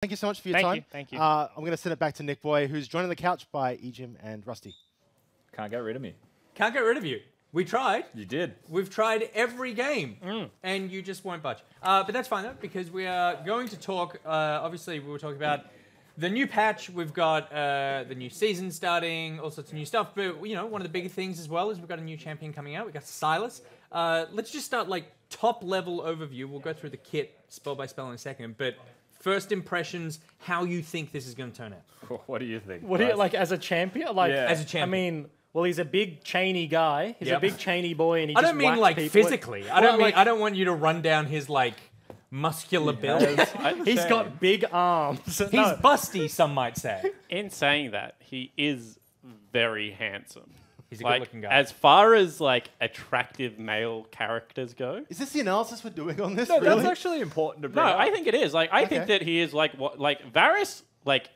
Thank you so much for your time. Thank you. I'm going to send it back to Nick Boy, who's joined on the couch by Ejim and Rusty. Can't get rid of me. Can't get rid of you. We tried. You did. We've tried every game, and you just won't budge. But that's fine, though, because we are going to talk, obviously, we were talking about the new patch. We've got the new season starting, all sorts of new stuff. But, you know, one of the bigger things as well is we've got a new champion coming out. We've got Silas. Let's just start, like, top-level overview. We'll go through the kit spell by spell in a second. But first impressions, how you think this is going to turn out. What do you think? What do you, like, as a champion? Like, Yeah. As a champion. I mean, well, he's a big chainy guy. He's Yep. a big chainy boy, and he I just don't mean, whacks like, people. physically. I don't mean, I don't want you to run down his, like, muscular build. He's got big arms. He's No. busty, some might say. In saying that, he is very handsome. He's a Like, good-looking guy. as far as like attractive male characters go, Is this the analysis we're doing on this? No, really? that's actually important to bring no, up. I think it is. Like, I think Okay. that he is like what, like Varys, like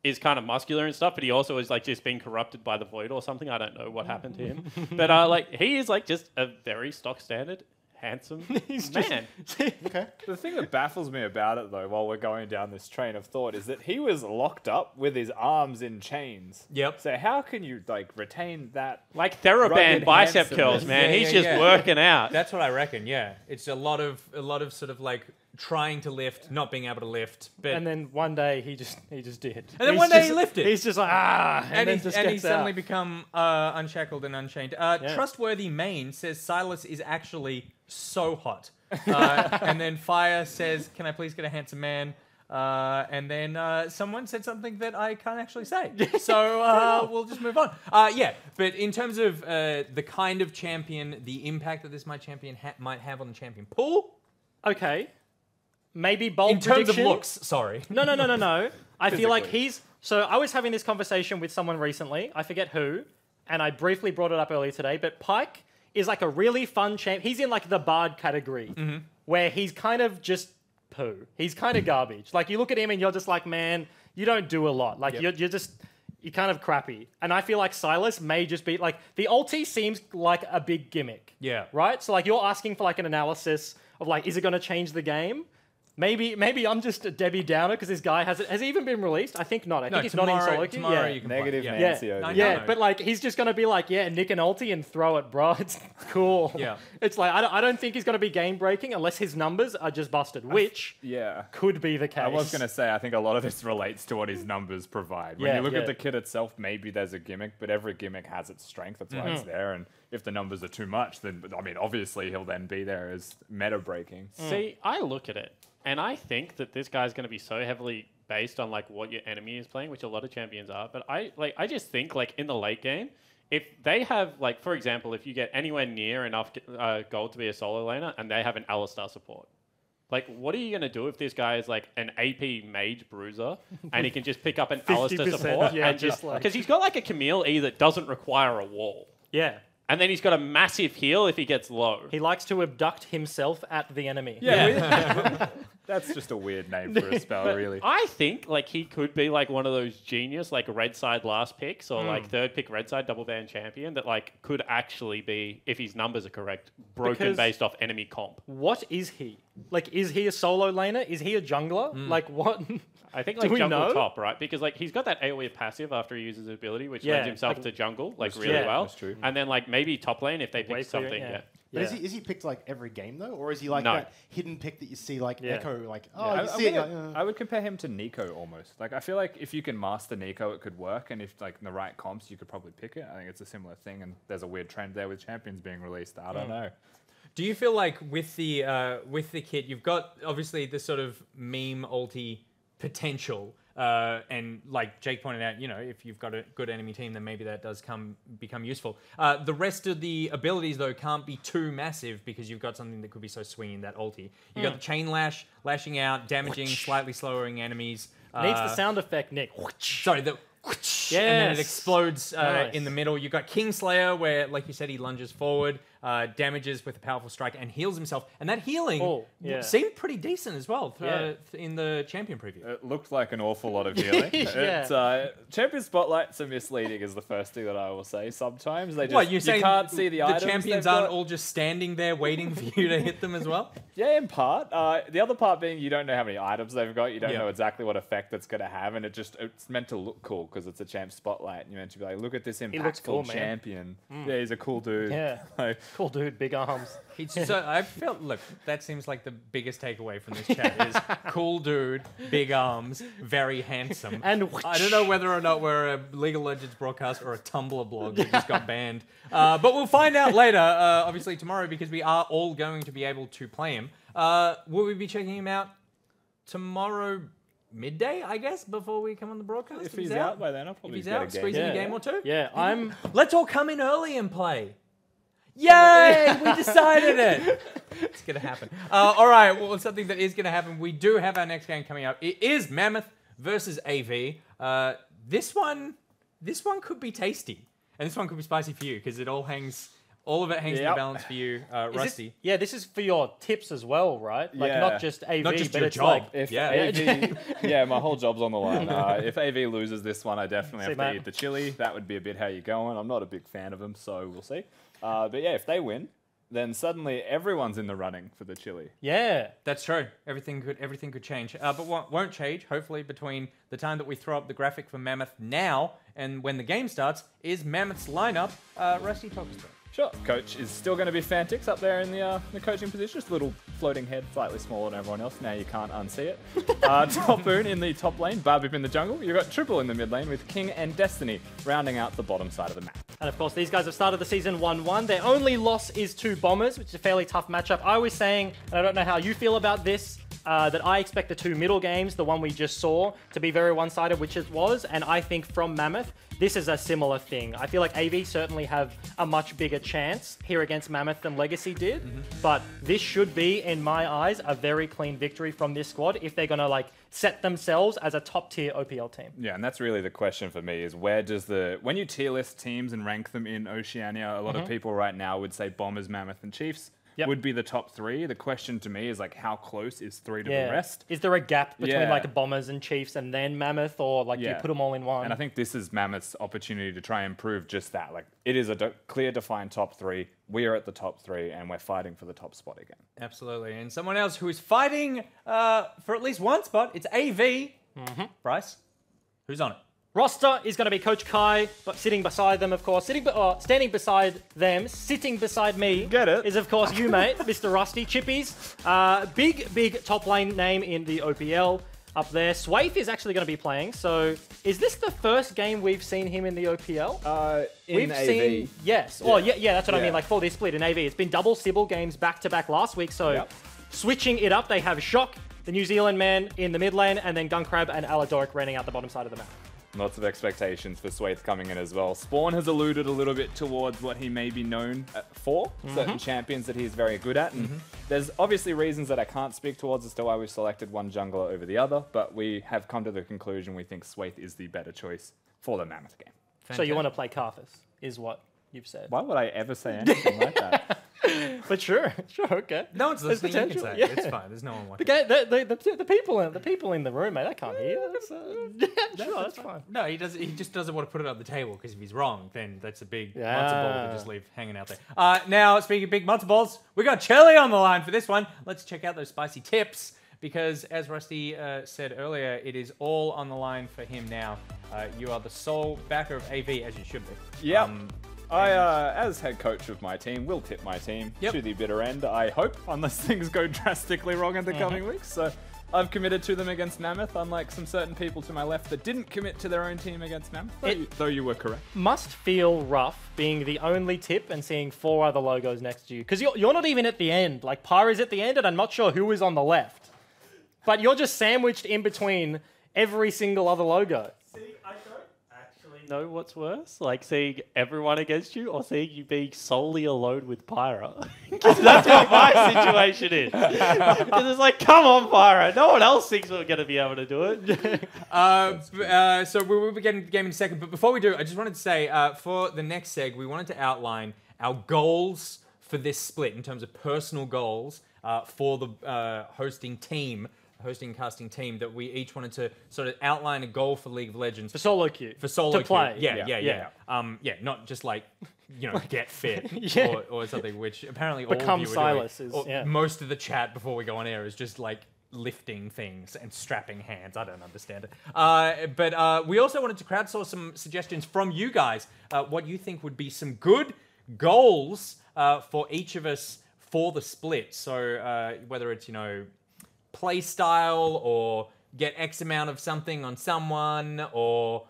is kind of muscular and stuff, but he also is like just being corrupted by the void or something. I don't know what happened to him, but like he is like just a very stock standard, handsome man. Okay. The thing that baffles me about it, though, while we're going down this train of thought, is that he was locked up with his arms in chains. Yep. So how can you, like, retain that? Like TheraBand Rugged bicep handsomeness. curls, man. Yeah, He's yeah, just yeah. working out. That's what I reckon. Yeah, it's a lot of sort of like trying to lift, not being able to lift, but And then one day he just did. And then one day he lifted. He's just like and then he's just he's gets suddenly out. become unshackled and unchained. Trustworthy Main says Silas is actually so hot, and then Fire says, "Can I please get a handsome man?" And then someone said something that I can't actually say, so we'll just move on. Yeah, but in terms of the kind of champion, the impact that this might have on the champion pool, Okay, maybe bold in terms prediction. of looks, sorry. No. I feel like Physically. he's... So I was having this conversation with someone recently. I forget who. And I briefly brought it up earlier today. But Pike is like a really fun champ. He's in like the Bard category. Where he's kind of just poo. He's kind of garbage. Like you look at him and you're just like, man, you don't do a lot. Like you're just... You're kind of crappy. And I feel like Silas may just be... Like the ulti seems like a big gimmick. Yeah. Right? So like you're asking for like an analysis of like, is it going to change the game? Maybe I'm just a Debbie Downer because this guy has he even been released? I think not. I think it's not in solo queue. Tomorrow Yeah. you can Negative play. Nancy Yeah, over I there. know. but like he's just gonna be like, yeah, Nick and ulti and throw it, bro. It's cool. Yeah. It's like I don't think he's gonna be game breaking unless his numbers are just busted, which Yeah. could be the case. I was going to say, I think a lot of this relates to what his numbers provide. When Yeah, you look yeah. at the kit itself, maybe there's a gimmick, but every gimmick has its strength. That's why it's there. And if the numbers are too much, then, I mean, obviously he'll then be there as meta breaking. See, I look at it and I think that this guy's going to be so heavily based on like what your enemy is playing, which a lot of champions are. But I just think like in the late game, if they have like, for example, if you get anywhere near enough gold to be a solo laner and they have an Alistar support, like what are you going to do if this guy is like an AP mage bruiser and he can just pick up an Alistar 50%, support yeah, and just just like- because he's got like a Camille E that doesn't require a wall. Yeah. And then he's got a massive heal if he gets low. He likes to abduct himself at the enemy. That's just a weird name for a spell, really. I think like he could be like one of those genius like red side last picks or like third pick red side double ban champion that like could actually be, if his numbers are correct, broken Because- based off enemy comp. What is he? Like, is he a solo laner? Is he a jungler? Like, what? I think Do like we jungle know? top, right? Because like he's got that AoE passive after he uses his ability, which Yeah, lends himself like- to jungle like That's really true, well. that's true. And then like maybe top lane if they Way pick clear, something. yeah. Yeah. But Yeah. is he picked like every game though, or is he like No. that hidden pick that you see like Yeah. Echo, like oh I, you I see it, would- like, I would compare him to Nico almost. Like I feel like if you can master Nico, it could work, and if like in the right comps, you could probably pick it. I think it's a similar thing, and there's a weird trend there with champions being released. I don't know. Do you feel like with the kit, you've got obviously the sort of meme ulti potential, and like Jake pointed out, you know, if you've got a good enemy team, then maybe that does become useful. The rest of the abilities though can't be too massive because you've got something that could be so swinging, that ulti. You got the chain lash, lashing out, damaging, slightly slowing enemies. Needs the sound effect, Nick. Sorry, the and then it Yes. explodes Nice. in the middle. You've got Kingslayer, where, like you said, he lunges forward. damages with a powerful strike, and heals himself. And that healing yeah. seemed pretty decent as well Yeah. in the champion preview. It looked like an awful lot of healing. Yeah. Champion spotlights are misleading is the first thing that I will say. Sometimes they just What, you're saying you can't see the items champions they've aren't got. all just standing there waiting for you to hit them as well? Yeah, in part. The other part being you don't know how many items they've got. You don't Yeah. know exactly what effect it's going to have, and it's meant to look cool because it's a champ spotlight. And you're meant to be like, look at this looks impactful cool, man. champion. Yeah, he's a cool dude. Yeah. Like, Cool dude, big arms. So I felt, look, that seems like the biggest takeaway from this chat is cool dude, big arms, very handsome. And I don't know whether or not we're a League of Legends broadcast or a Tumblr blog that just got banned. But we'll find out later, obviously tomorrow, because we are all going to be able to play him. Will we be checking him out tomorrow midday, I guess, before we come on the broadcast? if he's out by then, I'll probably If he's get a out, game. squeeze in a Yeah. game or two? Yeah, Let's all come in early and play. Yay! We decided it. It's gonna happen. All right. Well, something that is gonna happen. We do have our next game coming up. It is Mammoth versus AV. This one could be tasty, and this one could be spicy for you because all of it hangs in the Yep. balance for you, Is this- Rusty. yeah, this is for your tips as well, right? Like Yeah. not just AV, Not just but your it's job. like If Yeah. AV, yeah, my whole job's on the line. If AV loses this one, I definitely See, have to mate. eat the chili. That would be a bit how you're going. I'm not a big fan of them, so we'll see. But yeah, if they win, then suddenly everyone's in the running for the chili. yeah. That's true. Everything could change. But what won't change, hopefully, between the time that we throw up the graphic for Mammoth now and when the game starts, is Mammoth's lineup. Rusty, talk us through it. Sure. Coach is still going to be Fantix up there in the coaching position. Just a little floating head, slightly smaller than everyone else. Now you can't unsee it. Topoon in the top lane, Barbip in the jungle. You've got Triple in the mid lane with King and Destiny rounding out the bottom side of the map. And of course, these guys have started the season 1-1. Their only loss is to Bombers, which is a fairly tough matchup. I was saying, and I don't know how you feel about this, that I expect the two middle games, the one we just saw, to be very one-sided, which it was. And I think from Mammoth, this is a similar thing. I feel like AV certainly have a much bigger chance here against Mammoth than Legacy did. But this should be, in my eyes, a very clean victory from this squad if they're going to like set themselves as a top-tier OPL team. Yeah, and that's really the question for me is when you tier list teams and rank them in Oceania, a lot of people right now would say Bombers, Mammoth, and Chiefs. Yep. Would be the top three. The question to me is like, how close is three to the rest? Is there a gap between Yeah. like Bombers and Chiefs and then Mammoth, or like do you Yeah. put them all in one? And I think this is Mammoth's opportunity to try and prove just that. Like, it is a clear, defined top three. We are at the top three, and we're fighting for the top spot again. Absolutely. And someone else who is fighting for at least one spot, it's AV. Bryce, who's on it? Roster is going to be Coach Kai, but sitting beside them, of course. Standing beside them, sitting beside me. Get it? Is, of course, you, mate, Mr. Rusty. Chippies. Big top lane name in the OPL up there. Swaith is actually going to be playing. So is this the first game we've seen him in the OPL? In AV. Yes. Oh, yeah, that's what I Yeah. mean. Like for this split in AV. It's been double Sybil games back-to-back last week. So Yep. switching it up, they have Shock, the New Zealand man in the mid lane, and then Guncrab and Aladoric running out the bottom side of the map. Lots of expectations for Swaith coming in as well. Spawn has alluded a little bit towards what he may be known for, certain champions that he's very good at. And there's obviously reasons that I can't speak towards as to why we've selected one jungler over the other, but we have come to the conclusion we think Swaith is the better choice for the Mammoth game. So you want to play Karthus, is what you've said. Why would I ever say anything like that? But sure, okay. No one's There's listening. You can potential, say it. yeah. It's fine. There's no one watching. The people in the room, mate. I can't hear. That's fine. No, he does. He just doesn't want to put it on the table because if he's wrong, then that's a big Yeah. matzo ball to just leave hanging out there. Now, speaking of big matzo balls, we got Chili on the line for this one. Let's check out those spicy tips because, as Rusty said earlier, it is all on the line for him now. You are the sole backer of AV, as you should be. Yep. I, as head coach of my team, will tip my team to the bitter end, I hope, unless things go drastically wrong in the coming weeks. So I've committed to them against Mammoth, unlike some certain people to my left that didn't commit to their own team against Mammoth, though you were correct. Must feel rough being the only tip and seeing 4 other logos next to you. Because you're not even at the end. Like, Pyra's at the end, and I'm not sure who is on the left. But you're just sandwiched in between every single other logo. See, I don't actually know what's worse, like seeing everyone against you or seeing you being solely alone with Pyra. Because that's what my situation is. Because it's like, come on, Pyra. No one else thinks we're going to be able to do it. So we will be getting the game in a second. But before we do, I just wanted to say, for the next seg, we wanted to outline our goals for this split in terms of personal goals for the hosting casting team, that we each wanted to sort of outline a goal for League of Legends. For solo queue. For solo to queue. play. Yeah. Not just like, get fit Yeah. or something, which apparently Become all of you were Silas doing. is- Or yeah. most of the chat before we go on air is just like lifting things and strapping hands. I don't understand it. But we also wanted to crowdsource some suggestions from you guys, what you think would be some good goals for each of us for the split. So whether it's, play style, or get X amount of something on someone, or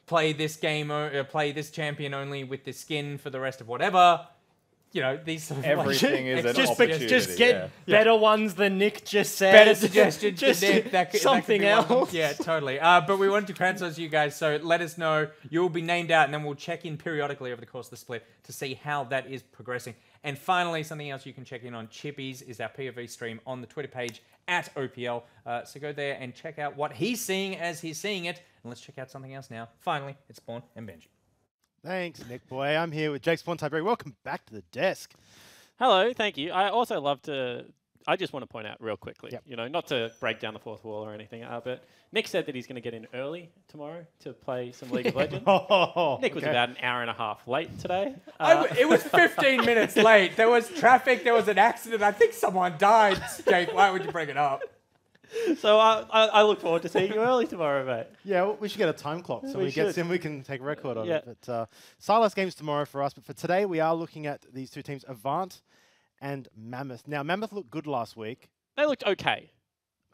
play this game, play this champion only with this skin for the rest of whatever. These sort of Everything is an Just opportunity. get better ones than Nick just said. better suggestions. Just than Nick. That could something be one of them. else. Yeah, totally. But we wanted to crowdsource you guys, so let us know. You'll be named out, and then we'll check in periodically over the course of the split to see how that is progressing. And finally, something else you can check in on, Chippies is our POV stream on the Twitter page at OPL. So go there and check out what he's seeing as he's seeing it. And let's check out something else now. Finally, it's Spawn and Benji. Thanks, Nick boy. I'm here with Jake Spawn Tyberry. Welcome back to the desk. Hello, thank you. I also love to. I just want to point out real quickly, Yep. Not to break down the fourth wall or anything, but Nick said that he's going to get in early tomorrow to play some League of Legends. Nick was about an hour and a half late today. It was 15 minutes late. There was traffic. There was an accident. I think someone died. Jake, why would you bring it up? So I look forward to seeing you early tomorrow, mate. Yeah, well, we should get a time clock. So We when he gets should. in, we can take a record of Yeah. it. But Silas games tomorrow for us. But for today, we are looking at these two teams, Avant and Mammoth. Now, Mammoth looked good last week. They looked okay.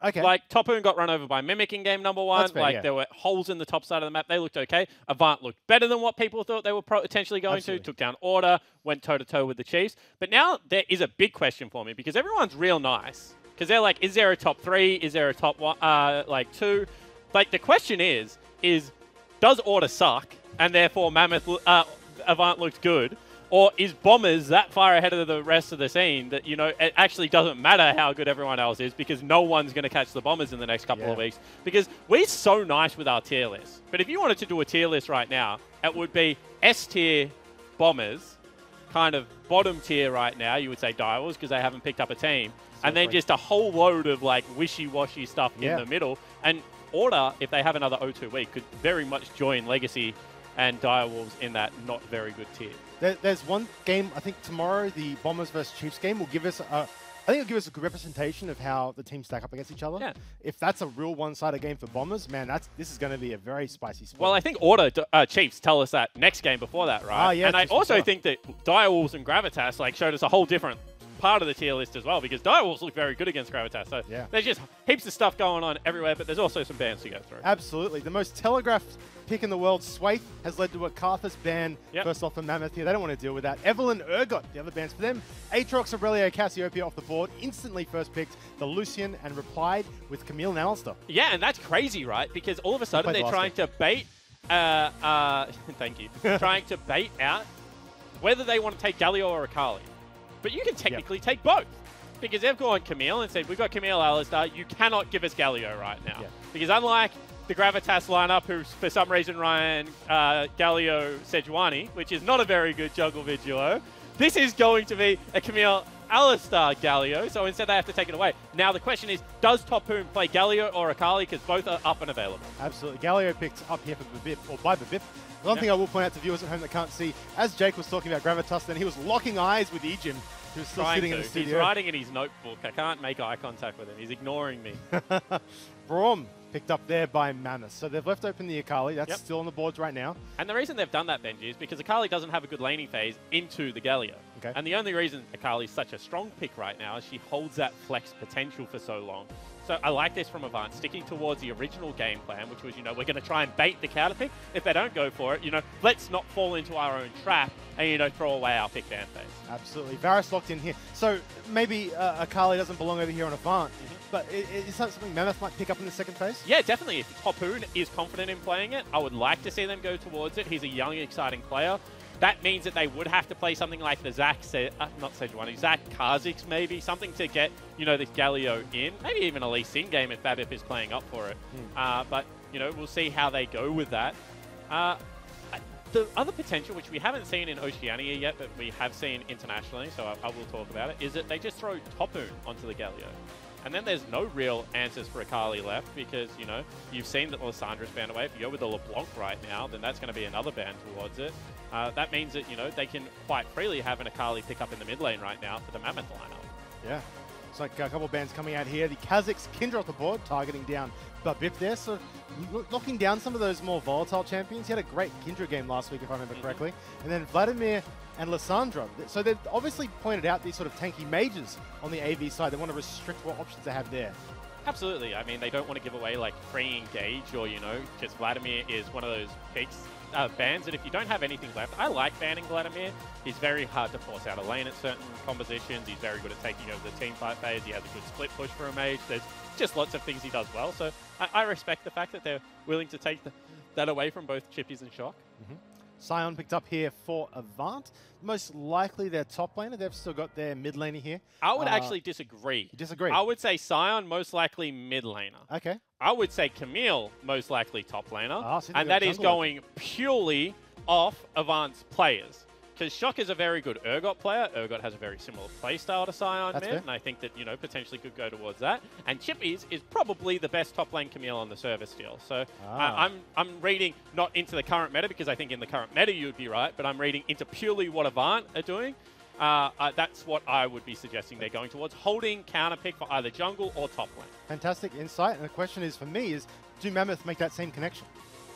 Okay. Like, Topoon got run over by Mimic in game number one. That's fair, yeah. There were holes in the top side of the map. They looked okay. Avant looked better than what people thought they were potentially going Absolutely. to. Took down Order, went toe-to-toe with the Chiefs. But now there is a big question for me because everyone's real nice. Because they're like, is there a top 3? Is there a top 1, 2? Like, the question is does Order suck? And therefore Avant looked good? Or is Bombers that far ahead of the rest of the scene that, it actually doesn't matter how good everyone else is because no one's going to catch the Bombers in the next couple of weeks? Because we're so nice with our tier list. But if you wanted to do a tier list right now, it would be S tier Bombers, kind of bottom tier right now, you would say Direwolves because they haven't picked up a team. And then just a whole load of like wishy-washy stuff in the middle. And Order, if they have another O2 week, could very much join Legacy and Direwolves in that not very good tier. There's one game, I think tomorrow, the Bombers versus Chiefs game will give us I think it'll give us a good representation of how the teams stack up against each other. Yeah. If that's a real one-sided game for Bombers, man, this is going to be a very spicy split. Well, I think Order Chiefs tell us that next game before that, right? Ah, yeah, and I Chiefs also before. think that Direwolves and Gravitas showed us a whole different part of the tier list as well because Direwolves look very good against Gravitas. So there's just heaps of stuff going on everywhere, but there's also some bans to go through. Absolutely. The most telegraphed pick in the world, Swaith, has led to a Karthus ban first off for Mammoth here. They don't want to deal with that. Evelyn, Urgot, the other bans for them. Aatrox, Aurelio, Cassiopeia off the board. Instantly first picked the Lucian and replied with Camille and Alistair. Yeah, and that's crazy, right? Because all of a sudden played they're last trying to bait, thank you, trying to bait out whether they want to take Galio or Akali. But you can technically take both. Because they've gone Camille and said, we've got Camille, Alistair, you cannot give us Galio right now. Because unlike the Gravitas lineup, who for some reason ran Galio Sejuani, which is not a very good jungle mid duo, this is going to be a Camille Alistair Galio, so instead they have to take it away. Now the question is, does Topoon play Galio or Akali? Because both are up and available. Absolutely. Galio picked up here for Babip, or by Babip. One thing I will point out to viewers at home that can't see, as Jake was talking about Gravitas, then he was locking eyes with Ejim, who was still sitting in the studio. He's writing in his notebook. I can't make eye contact with him. He's ignoring me. Braum picked up there by Mammoth. So they've left open the Akali. That's still on the boards right now. And the reason they've done that, Benji, is because Akali doesn't have a good laning phase into the Galio. Okay. And the only reason Akali is such a strong pick right now is she holds that flex potential for so long. So I like this from Avant, sticking towards the original game plan, which was, we're going to try and bait the counter pick. If they don't go for it, let's not fall into our own trap and, throw away our pick ban phase. Absolutely. Varus locked in here. So maybe Akali doesn't belong over here on Avant, but is that something Mammoth might pick up in the second phase? Yeah, definitely. If Topoon is confident in playing it, I would like to see them go towards it. He's a young, exciting player. That means that they would have to play something like the Zach Kha'Zix maybe, something to get, this Galio in. Maybe even a Lee Sin game if Babip is playing up for it. But, we'll see how they go with that. the other potential, which we haven't seen in Oceania yet, but we have seen internationally, so I will talk about it, is that they just throw Topoon onto the Galio. And then there's no real answers for Akali left because, you know, you've seen that Lissandra's banned away. If you go with the LeBlanc right now, then that's going to be another ban towards it. That means that, you know, they can quite freely have an Akali pick up in the mid lane right now for the Mammoth lineup. Yeah. It's like a couple of bans coming out here. The Kazakhs, Kindra off the board, targeting down Bip there. So knocking down some of those more volatile champions. He had a great Kindra game last week, if I remember correctly. And then Vladimir and Lissandra. So they've obviously pointed out these sort of tanky mages on the AV side. They want to restrict what options they have there. Absolutely. I mean, they don't want to give away like free engage or, you know, just Vladimir is one of those picks, bans. And if you don't have anything left, I like banning Vladimir. He's very hard to force out a lane at certain compositions. He's very good at taking over the team fight phase. He has a good split push for a mage. There's just lots of things he does well. So I respect the fact that they're willing to take that away from both Chippies and Shock. Sion picked up here for Avant. Most likely their top laner. They've still got their mid laner here. I would actually disagree. You disagree? I would say Sion most likely mid laner. Okay. I would say Camille most likely top laner. So and that is going purely off Avant's players. Because Shock is a very good Urgot player. Urgot has a very similar playstyle to Sion mid, and I think that, you know, potentially could go towards that. And Chippies is probably the best top lane Camille on the server still. So I'm reading not into the current meta, because I think in the current meta you would be right, but I'm reading into purely what Avant are doing. That's what I would be suggesting they're going towards, holding counter pick for either jungle or top lane. Fantastic insight. And the question is, for me, is do Mammoth make that same connection?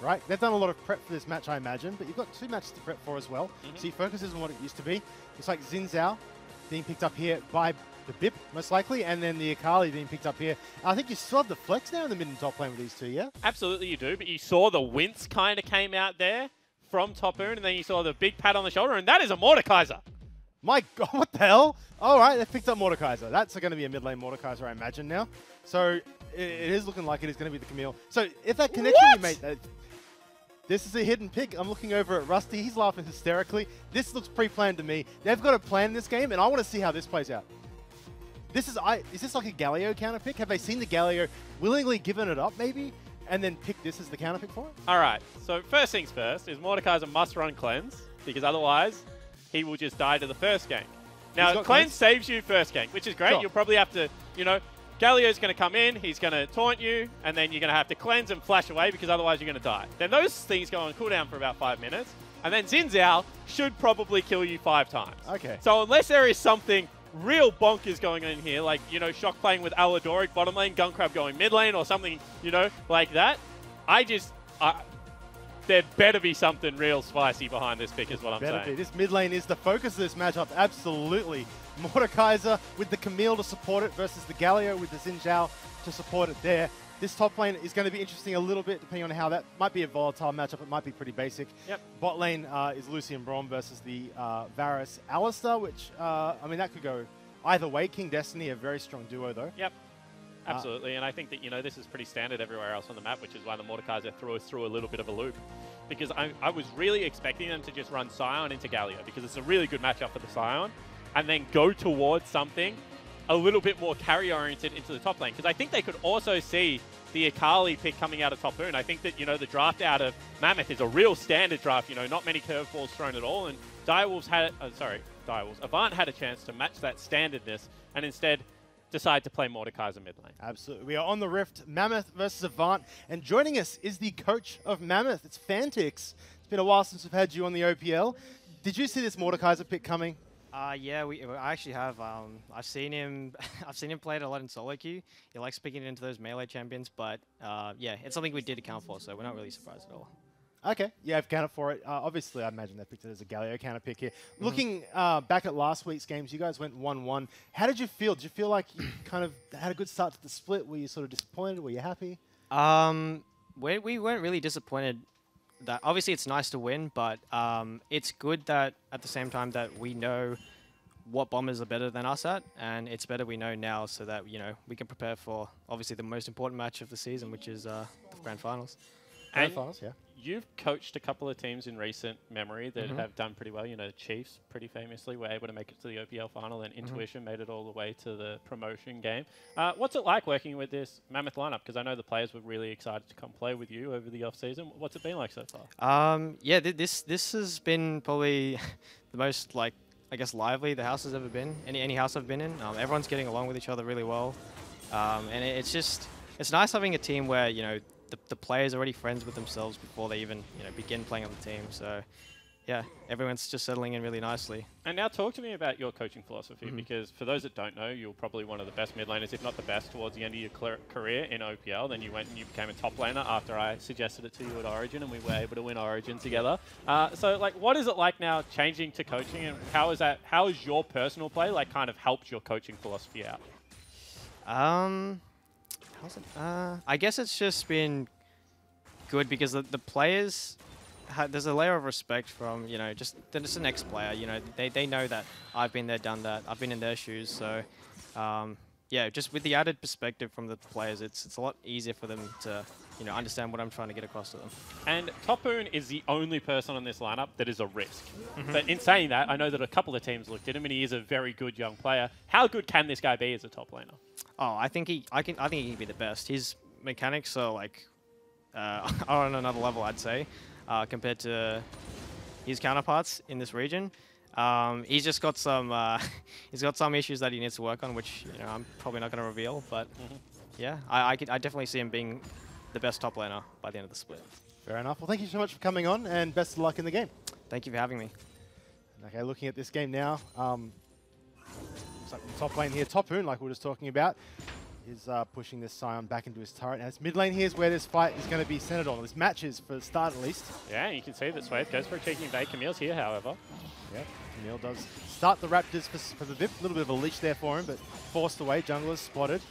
Right? They've done a lot of prep for this match, I imagine, but you've got 2 matches to prep for as well. So your focus isn't what it used to be. It's like Xin Zhao being picked up here by the Bip, most likely, and then the Akali being picked up here. I think you still have the flex now in the mid and top lane with these two, yeah? Absolutely you do, but you saw the wince kind of came out there from Topoon, and then you saw the big pat on the shoulder, and that is a Mordekaiser. My God, what the hell? All right, they picked up Mordekaiser. That's going to be a mid lane Mordekaiser, I imagine now. So it is looking like it is going to be the Camille. So if that connection you made, this is a hidden pick. I'm looking over at Rusty. He's laughing hysterically. This looks pre-planned to me. They've got a plan in this game, and I want to see how this plays out. Is this like a Galio counter pick? Have they seen the Galio willingly given it up, maybe, and then pick this as the counter pick for it? All right. So first things first is Mordekaiser must run cleanse, because otherwise he will just die to the first gank. Now, cleanse saves you first gank, which is great. Sure. You'll probably have to, you know, Galio's going to come in, he's going to taunt you, and then you're going to have to cleanse and flash away because otherwise you're going to die. Then those things go on cooldown for about 5 minutes, and then Xin Zhao should probably kill you 5 times. Okay. So unless there is something real bonkers going on here, like, you know, Shock playing with Aladoric bottom lane, Gunkrab going mid lane or something, you know, like that, there better be something real spicy behind this pick is what I'm saying. This mid lane is the focus of this matchup, absolutely. Mordekaiser with the Camille to support it versus the Galio with the Xin Zhao to support it there. This top lane is going to be interesting a little bit, depending on how that might be a volatile matchup. It might be pretty basic. Yep. Bot lane is Lucian Braum versus the Varus Alistar, which, I mean, that could go either way. King Destiny, a very strong duo, though. Yep. Absolutely, and I think that, you know, this is pretty standard everywhere else on the map, which is why the Mordekaiser threw us through a little bit of a loop. Because I was really expecting them to just run Sion into Galio, because it's a really good matchup for the Sion, and then go towards something a little bit more carry-oriented into the top lane. Because I think they could also see the Akali pick coming out of Topoon. I think that, you know, the draft out of Mammoth is a real standard draft, you know, not many curveballs thrown at all, and Avant had a chance to match that standardness, and instead decide to play Mordekaiser mid lane. Absolutely. We are on the Rift, Mammoth versus Avant, and joining us is the coach of Mammoth. It's Fantix. It's been a while since we've had you on the OPL. Did you see this Mordekaiser pick coming? Yeah, I actually have. I've seen him. I've seen him play it a lot in solo queue. He likes picking it into those melee champions, but yeah, it's something we did account for, so we're not really surprised at all. Okay, yeah, I've counted for it. Obviously, I imagine they picked it as a Galio counter pick here. Looking back at last week's games, you guys went 1-1. How did you feel? Did you feel like you kind of had a good start to the split? Were you sort of disappointed? Were you happy? We weren't really disappointed. That obviously it's nice to win, but it's good that at the same time that we know what bombers are better than us at, and it's better we know now so that, you know, we can prepare for obviously the most important match of the season, which is the Grand Finals. And Finals, yeah. you've coached a couple of teams in recent memory that have done pretty well. You know, the Chiefs, pretty famously, were able to make it to the OPL final, and Intuition made it all the way to the promotion game. What's it like working with this Mammoth lineup? Because I know the players were really excited to come play with you over the off-season. What's it been like so far? Yeah, this has been probably the most, like, I guess, lively the house has ever been. Any house I've been in. Everyone's getting along with each other really well. And it's nice having a team where, you know, the players are already friends with themselves before they even, you know, begin playing on the team. So, yeah, everyone's just settling in really nicely. And now talk to me about your coaching philosophy, because for those that don't know, you're probably one of the best mid laners, if not the best, towards the end of your career in OPL. Then you went and you became a top laner after I suggested it to you at Origin, and we were able to win Origin together. So, like, what is it like now changing to coaching, and how is your personal play, like, kind of helped your coaching philosophy out? I guess it's just been good because the players, there's a layer of respect from, you know, just the next player. You know, they know that I've been there, done that. I've been in their shoes. So, yeah, just with the added perspective from the players, it's a lot easier for them to, you know, understand what I'm trying to get across to them. And Topoon is the only person on this lineup that is a risk. But in saying that, I know that a couple of teams looked at him, and he is a very good young player. How good can this guy be as a top laner? Oh, I think he can be the best. His mechanics are like are on another level, I'd say, compared to his counterparts in this region. He's just got some issues that he needs to work on, which, you know, I'm probably not going to reveal. But yeah, I definitely see him being the best top laner by the end of the split. Fair enough. Well, thank you so much for coming on, and best of luck in the game. Thank you for having me. Okay, looking at this game now. Looks like the top lane here, Topoon, like we were just talking about, is pushing this Scion back into his turret. And it's mid lane here is where this fight is going to be centered on. This matches for the start, at least. Yeah, you can see that Swathe goes for a cheeky invade. Camille's here, however. Yeah, Camille does start the Raptors for the VIP. A little bit of a leash there for him, but forced away. Jungler's spotted.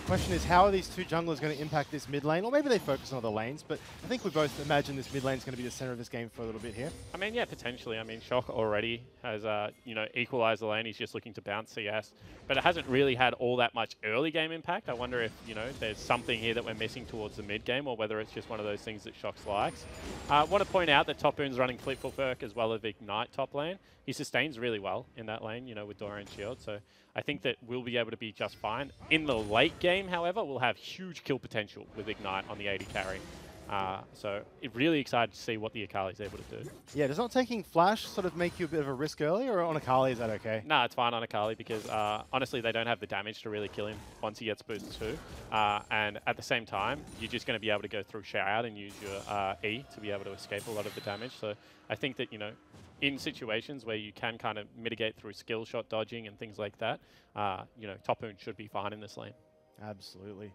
Question is, how are these two junglers going to impact this mid lane? Or maybe they focus on other lanes, but I think we both imagine this mid lane is going to be the center of this game for a little bit here. I mean, yeah, potentially. I mean, Shock already has, you know, equalized the lane. He's just looking to bounce CS, but it hasn't really had all that much early game impact. I wonder if, you know, there's something here that we're missing towards the mid game, or whether it's just one of those things that Shox likes. I want to point out that Topoon's running Fleetful Perk as well as Ignite top lane. He sustains really well in that lane, you know, with Dorian Shield, so I think that we'll be able to be just fine. In the late game, however, we'll have huge kill potential with Ignite on the 80 carry. So really excited to see what the Akali's able to do. Yeah, does not taking Flash sort of make you a bit of a risk early, or on Akali is that okay? No, it's fine on Akali because honestly they don't have the damage to really kill him once he gets boost 2. And at the same time, you're just going to be able to go through Shroud and use your E to be able to escape a lot of the damage. So I think that, you know, in situations where you can kind of mitigate through skill shot dodging and things like that, you know, Topoon should be fine in this lane. Absolutely.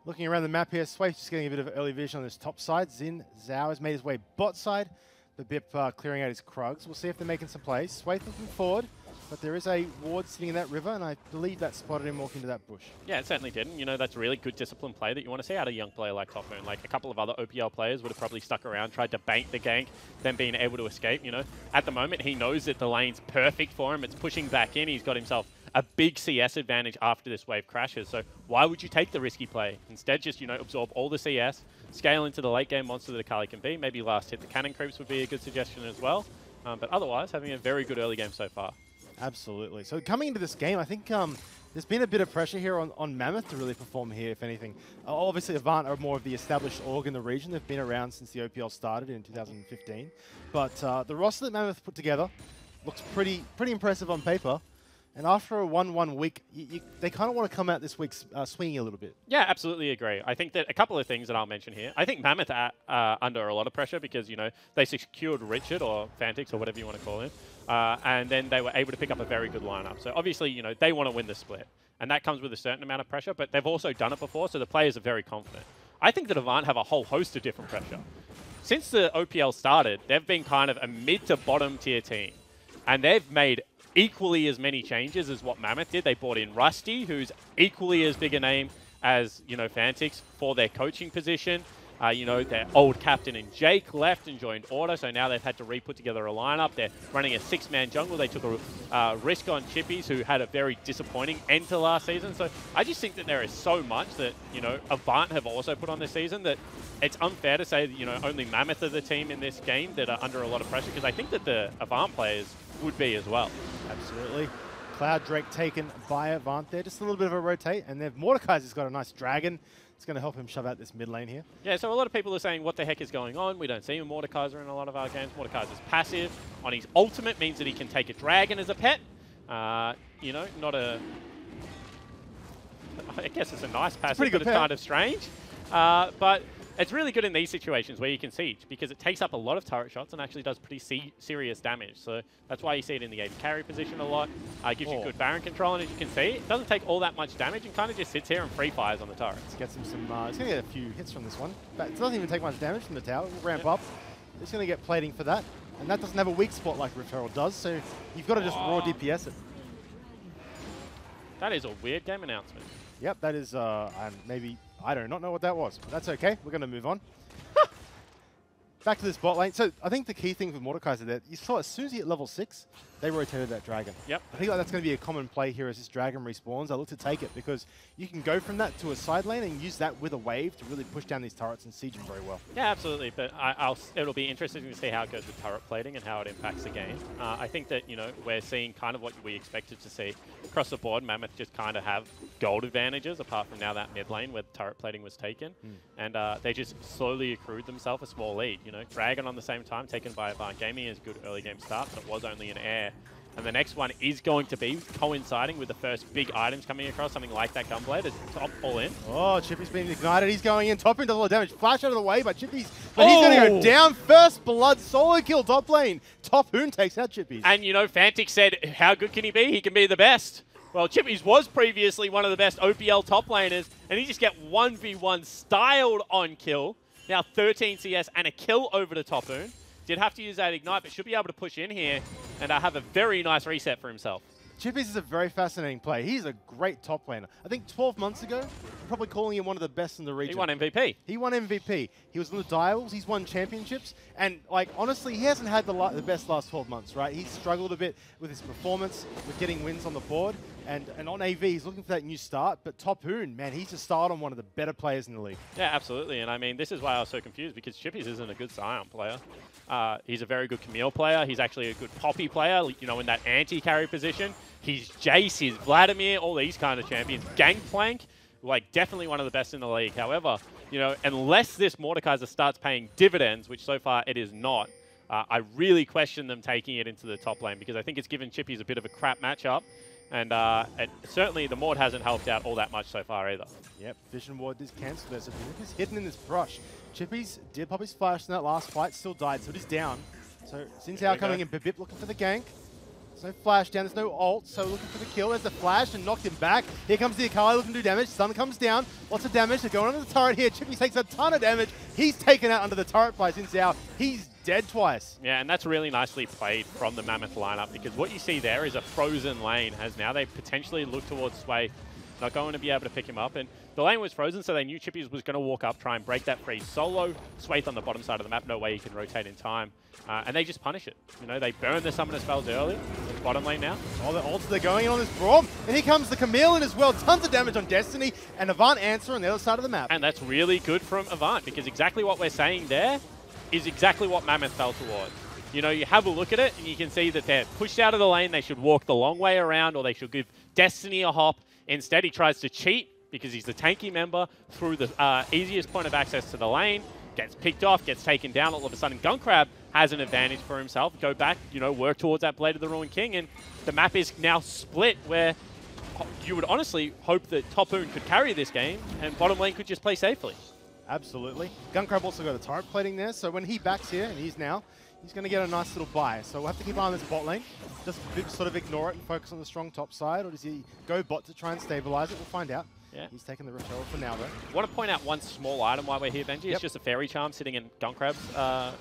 Looking around the map here, Swathe just getting a bit of early vision on this top side. Xin Zhao has made his way bot side, but Bip clearing out his Krugs. We'll see if they're making some plays. Swathe looking forward, but there is a ward sitting in that river, and I believe that spotted him walk into that bush. Yeah, it certainly did. And, you know, that's really good disciplined play that you want to see out of a young player like Topoon. Like, a couple of other OPL players would have probably stuck around, tried to bank the gank, then being able to escape, you know. At the moment, he knows that the lane's perfect for him. It's pushing back in. He's got himself a big CS advantage after this wave crashes. So why would you take the risky play? Instead, just, you know, absorb all the CS, scale into the late game monster that Akali can be. Maybe last hit the cannon creeps would be a good suggestion as well. But otherwise, having a very good early game so far. Absolutely. So coming into this game, I think there's been a bit of pressure here on Mammoth to really perform here, if anything. Obviously, Avant are more of the established org in the region. They've been around since the OPL started in 2015. But the roster that Mammoth put together looks pretty impressive on paper. And after a 1-1 week, they kind of want to come out this week swinging a little bit. Yeah, absolutely agree. I think that a couple of things that I'll mention here. I think Mammoth are under a lot of pressure because, you know, they secured Richard, or Fantix, or whatever you want to call him. And then they were able to pick up a very good lineup. So obviously, you know, they want to win the split. And that comes with a certain amount of pressure, but they've also done it before, so the players are very confident. I think that Avant have a whole host of different pressure. Since the OPL started, they've been kind of a mid to bottom tier team. And they've made equally as many changes as what Mammoth did. They brought in Rusty, who's equally as big a name as, you know, Fantix for their coaching position. You know, their old captain in Jake left and joined Order, so now they've had to re-put together a lineup. They're running a 6-man jungle. They took a risk on Chippies, who had a very disappointing end to last season. So I just think that there is so much that, you know, Avant have also put on this season that it's unfair to say that, you know, only Mammoth are the team in this game that are under a lot of pressure, because I think that the Avant players would be as well. Absolutely. Cloud Drake taken by Avant there. Just a little bit of a rotate, and then Mordekaiser's got a nice dragon. It's going to help him shove out this mid lane here. Yeah, so a lot of people are saying, what the heck is going on? We don't see Mordekaiser in a lot of our games. Mordekaiser's passive. On his ultimate means that he can take a dragon as a pet. You know, not a... I guess it's a nice passive, but it's kind of strange. But it's really good in these situations where you can siege, because it takes up a lot of turret shots and actually does pretty serious damage. So that's why you see it in the AD carry position a lot. Gives you good Baron control, and as you can see, it doesn't take all that much damage and kind of just sits here and free fires on the turrets. Gets him some. He's going to get a few hits from this one. But it doesn't even take much damage from the tower. We'll ramp up. He's going to get plating for that. And that doesn't have a weak spot like Rift Herald does, so you've got to just raw DPS it. That is a weird game announcement. Yep, that is, maybe, I do not know what that was, but that's okay. We're going to move on. Back to this bot lane. So I think the key thing with Mordekaiser there, you saw as soon as he hit level 6, they rotated that dragon. Yep. I think like that's going to be a common play here as this dragon respawns. I look to take it because you can go from that to a side lane and use that with a wave to really push down these turrets and siege them very well. Yeah, absolutely. But it'll be interesting to see how it goes with turret plating and how it impacts the game. I think that, you know, we're seeing kind of what we expected to see across the board. Mammoth just kind of have gold advantages, apart from now that mid lane where turret plating was taken. And they just slowly accrued themselves a small lead. You know, Dragon on the same time, taken by Avant Gaming, is a good early game start, but it was only an air. And the next one is going to be coinciding with the first big items coming across, something like that Gunblade as top all in. Oh, Chippy's being ignited. He's going in. Top lane does a lot of damage. Flash out of the way by Chippy's. But he's going to go down. First blood. Solo kill top lane. Top Hoon takes out Chippy's. And, you know, Fantic said, how good can he be? He can be the best. Well, Chippies was previously one of the best OPL top laners, and he just get 1v1 styled on kill. Now 13 CS and a kill over the Top Hoon. Did have to use that Ignite, but should be able to push in here and have a very nice reset for himself. Chippies is a very fascinating play. He's a great top laner. I think 12 months ago, probably calling him one of the best in the region. He won MVP. He won MVP. He was on the dials. He's won championships. And, like, honestly, he hasn't had the best last 12 months, right? He's struggled a bit with his performance, with getting wins on the board. And on AV, he's looking for that new start. But Top Hoon, man, he's just started on one of the better players in the league. Yeah, absolutely. And, I mean, this is why I was so confused, because Chippies isn't a good Scion player. He's a very good Camille player. He's actually a good Poppy player, you know, in that anti-carry position. He's Jace, he's Vladimir, all these kind of champions. Gangplank, like, definitely one of the best in the league. However, you know, unless this Mordekaiser starts paying dividends, which so far it is not, I really question them taking it into the top lane, because I think it's given Chippies a bit of a crap matchup. And certainly the Mord hasn't helped out all that much so far either. Yep, Vision Ward is cancelled there, so Bibip is hidden in this brush. Chippies did pop his flash in that last fight, still died, so it is down. So Xin coming in, Bibip looking for the gank. There's no flash down, there's no ult, so looking for the kill. There's the flash and knocked him back. Here comes the Akali looking to do damage. Sun comes down, lots of damage. They're going under the turret here. Chippy takes a ton of damage. He's taken out under the turret by Xin Zhao. He's dead twice. Yeah, and that's really nicely played from the Mammoth lineup, because what you see there is a frozen lane, as now they potentially look towards Sway, not going to be able to pick him up. And the lane was frozen, so they knew Chippies was going to walk up, try and break that free solo. Swathe on the bottom side of the map, no way he can rotate in time. And they just punish it. You know, they burn the summoner spells early. It's bottom lane now. Oh, the ults, they're going in on this Braum. And here comes the Camille in as well. Tons of damage on Destiny. And Avant answer on the other side of the map. And that's really good from Avant, because exactly what we're saying there is exactly what Mammoth fell towards. You know, you have a look at it, and you can see that they're pushed out of the lane. They should walk the long way around, or they should give Destiny a hop. Instead, he tries to cheat, because he's the tanky member, through the easiest point of access to the lane. Gets picked off, gets taken down. All of a sudden, Gunkrab has an advantage for himself. Go back, you know, work towards that Blade of the Ruined King, and the map is now split, where you would honestly hope that Top Hoon could carry this game, and bottom lane could just play safely. Absolutely. Gunkrab also got a turret plating there, so when he backs here, and he's going to get a nice little buy. So we'll have to keep an eye on this bot lane. Just sort of ignore it and focus on the strong top side, or does he go bot to try and stabilize it? We'll find out. Yeah. He's taking the referral for now, though. I want to point out one small item while we're here, Benji. It's just a Fairy Charm sitting in Gunkrab's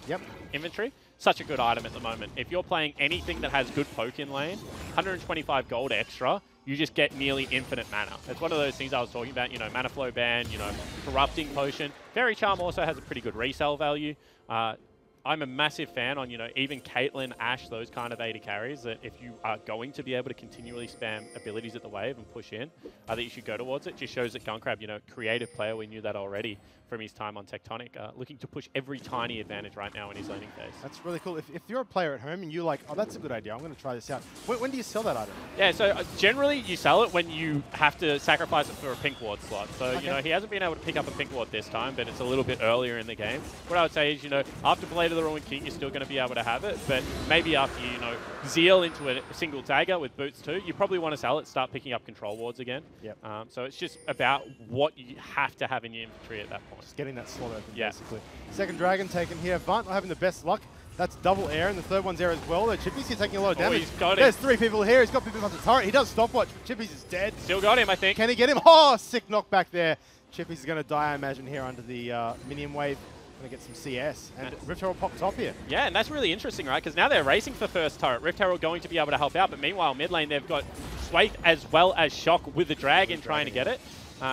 inventory. Such a good item at the moment. If you're playing anything that has good poke in lane, 125 gold extra you just get nearly infinite mana. It's one of those things I was talking about, you know, mana flow ban, you know, corrupting potion. Fairy Charm also has a pretty good resale value. I'm a massive fan on, you know, even Caitlyn, Ashe, those kind of AD carries, that if you are going to be able to continually spam abilities at the wave and push in, that you should go towards it. Just shows that Gunkrab, you know, creative player, we knew that already from his time on Tectonic, looking to push every tiny advantage right now in his learning phase. That's really cool. If you're a player at home and you're like, oh, that's a good idea, I'm going to try this out. When do you sell that item? Yeah, so generally you sell it when you have to sacrifice it for a pink ward slot. So, okay, you know, he hasn't been able to pick up a pink ward this time, but it's a little bit earlier in the game. What I would say is, you know, after Blade of the Ruined King, you're still going to be able to have it, but maybe after you know, Zeal into a single tagger with boots too, you probably want to sell it, start picking up control wards again. Yep. So it's just about what you have to have in your inventory at that point. Just getting that slot open, basically. Second dragon taken here. Avant not having the best luck. That's double air, and the third one's air as well. Though Chippy's here taking a lot of damage. He's got There's it. 3 people here. He's got people on the turret. He does stopwatch, but Chippy's is dead. Still got him, I think. Can he get him? Oh, sick knockback there. Chippy's is going to die, I imagine, here under the minion wave. Going to get some CS. And Rift Herald popped top here. Yeah, and that's really interesting, right? Because now they're racing for first turret. Rift Herald going to be able to help out, but meanwhile, mid lane, they've got Swathe as well as Shock with the Dragon trying to get it.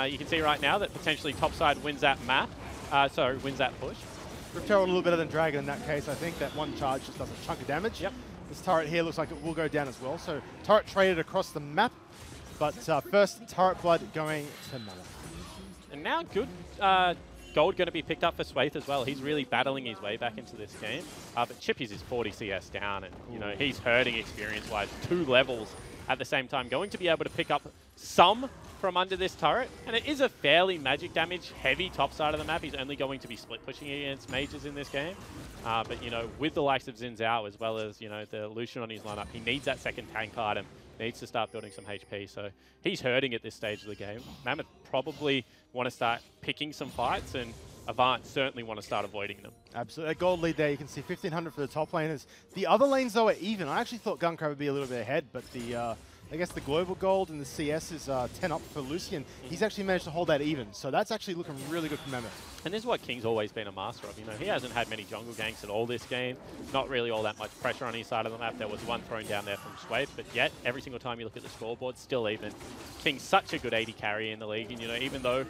You can see right now that potentially topside wins that map. Wins that push. Rift Herald a little better than Dragon in that case. I think that one charge just does a chunk of damage. Yep. This turret here looks like it will go down as well. So turret traded across the map. But first turret blood going to Mammoth. And now good gold going to be picked up for Swathe as well. He's really battling his way back into this game. But Chippy's is 40 CS down, and you know he's hurting experience-wise. 2 levels at the same time. Going to be able to pick up some from under this turret, and it is a fairly magic damage heavy top side of the map. He's only going to be split pushing against mages in this game. But you know, with the likes of Xin Zhao as well as, you know, the Lucian on his lineup, he needs that second tank item. Needs to start building some HP, so he's hurting at this stage of the game. Mammoth probably want to start picking some fights, and Avant certainly want to start avoiding them. Absolutely. A gold lead there. You can see 1,500 for the top laners. The other lanes, though, are even. I actually thought Gunkrab would be a little bit ahead, but the I guess the global gold and the CS is 10 up for Lucian. He's actually managed to hold that even, so that's actually looking really good for Mammoth. And this is what King's always been a master of. You know, he hasn't had many jungle ganks at all this game. Not really all that much pressure on his side of the map. There was one thrown down there from Swathe, but yet every single time you look at the scoreboard, still even. King's such a good AD carry in the league, and you know, even though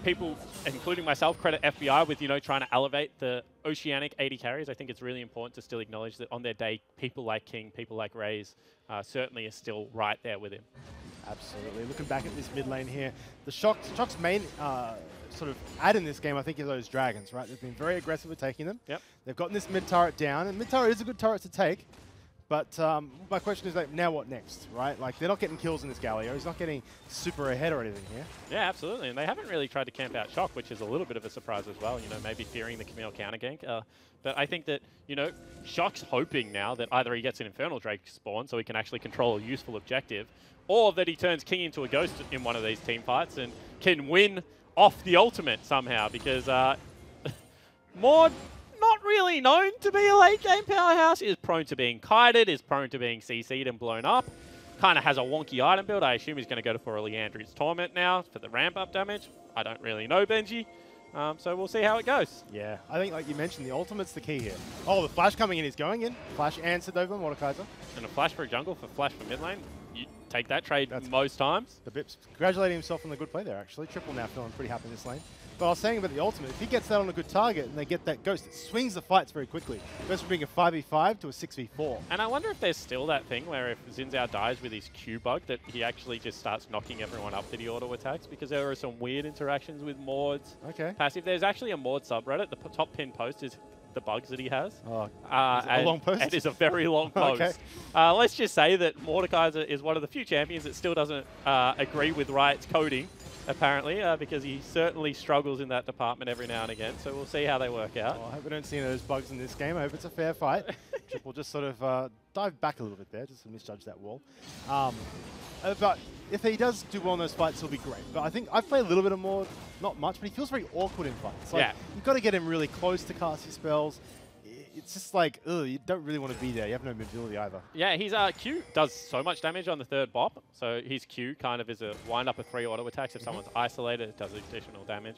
people, including myself, credit FBI with, you know, trying to elevate the oceanic AD carries, I think it's really important to still acknowledge that on their day, people like King, people like Raze, certainly are still right there with him. Absolutely. Looking back at this mid lane here, the Shock's main sort of add in this game, I think, is those dragons, right? They've been very aggressive with taking them. Yep. They've gotten this mid turret down, and mid turret is a good turret to take. But my question is, like, now what next, right? Like, they're not getting kills in this Galio. He's not getting super ahead or anything here. Yeah, absolutely. And they haven't really tried to camp out Shock, which is a little bit of a surprise as well. You know, maybe fearing the Camille counter gank. But I think that, you know, Shock's hoping now that either he gets an Infernal Drake spawn so he can actually control a useful objective, or that he turns King into a ghost in one of these team fights and can win off the ultimate somehow, because Maud, not really known to be a late game powerhouse, is prone to being kited, is prone to being CC'd and blown up. Kind of has a wonky item build. I assume he's going to go for a Leandri's Torment now for the ramp up damage. I don't really know, Benji. So we'll see how it goes. Yeah, I think, like you mentioned, the ultimate's the key here. Oh, the flash coming in is going in. Flash answered over Mordekaiser. And a flash for a jungle for flash for mid lane. You take that trade most times. The Bips congratulating himself on the good play there, actually. Triple now feeling pretty happy in this lane. But I was saying about the ultimate, if he gets that on a good target and they get that ghost, it swings the fights very quickly. It goes from being a 5v5 to a 6v4. And I wonder if there's still that thing where if Xin Zhao dies with his Q bug, that he actually just starts knocking everyone up that he auto attacks, because there are some weird interactions with Maud's passive. There's actually a Maud subreddit. The top pinned post is the bugs that he has. Oh, a long post? It is a very long post. Okay. Let's just say that Mordekaiser is one of the few champions that still doesn't agree with Riot's coding, apparently, because he certainly struggles in that department every now and again. So we'll see how they work out. Oh, I hope we don't see any of those bugs in this game. I hope it's a fair fight. Triple just sort of dive back a little bit there, just to misjudge that wall. But if he does do well in those fights, he'll be great. But I think I've played a little bit of more, not much, but he feels very awkward in fights. Like, you've got to get him really close to cast his spells. It's just like, ugh, you don't really want to be there. You have no mobility either. Yeah, his Q does so much damage on the third bop. So his Q kind of is a wind up of 3 auto attacks. If someone's isolated, it does additional damage.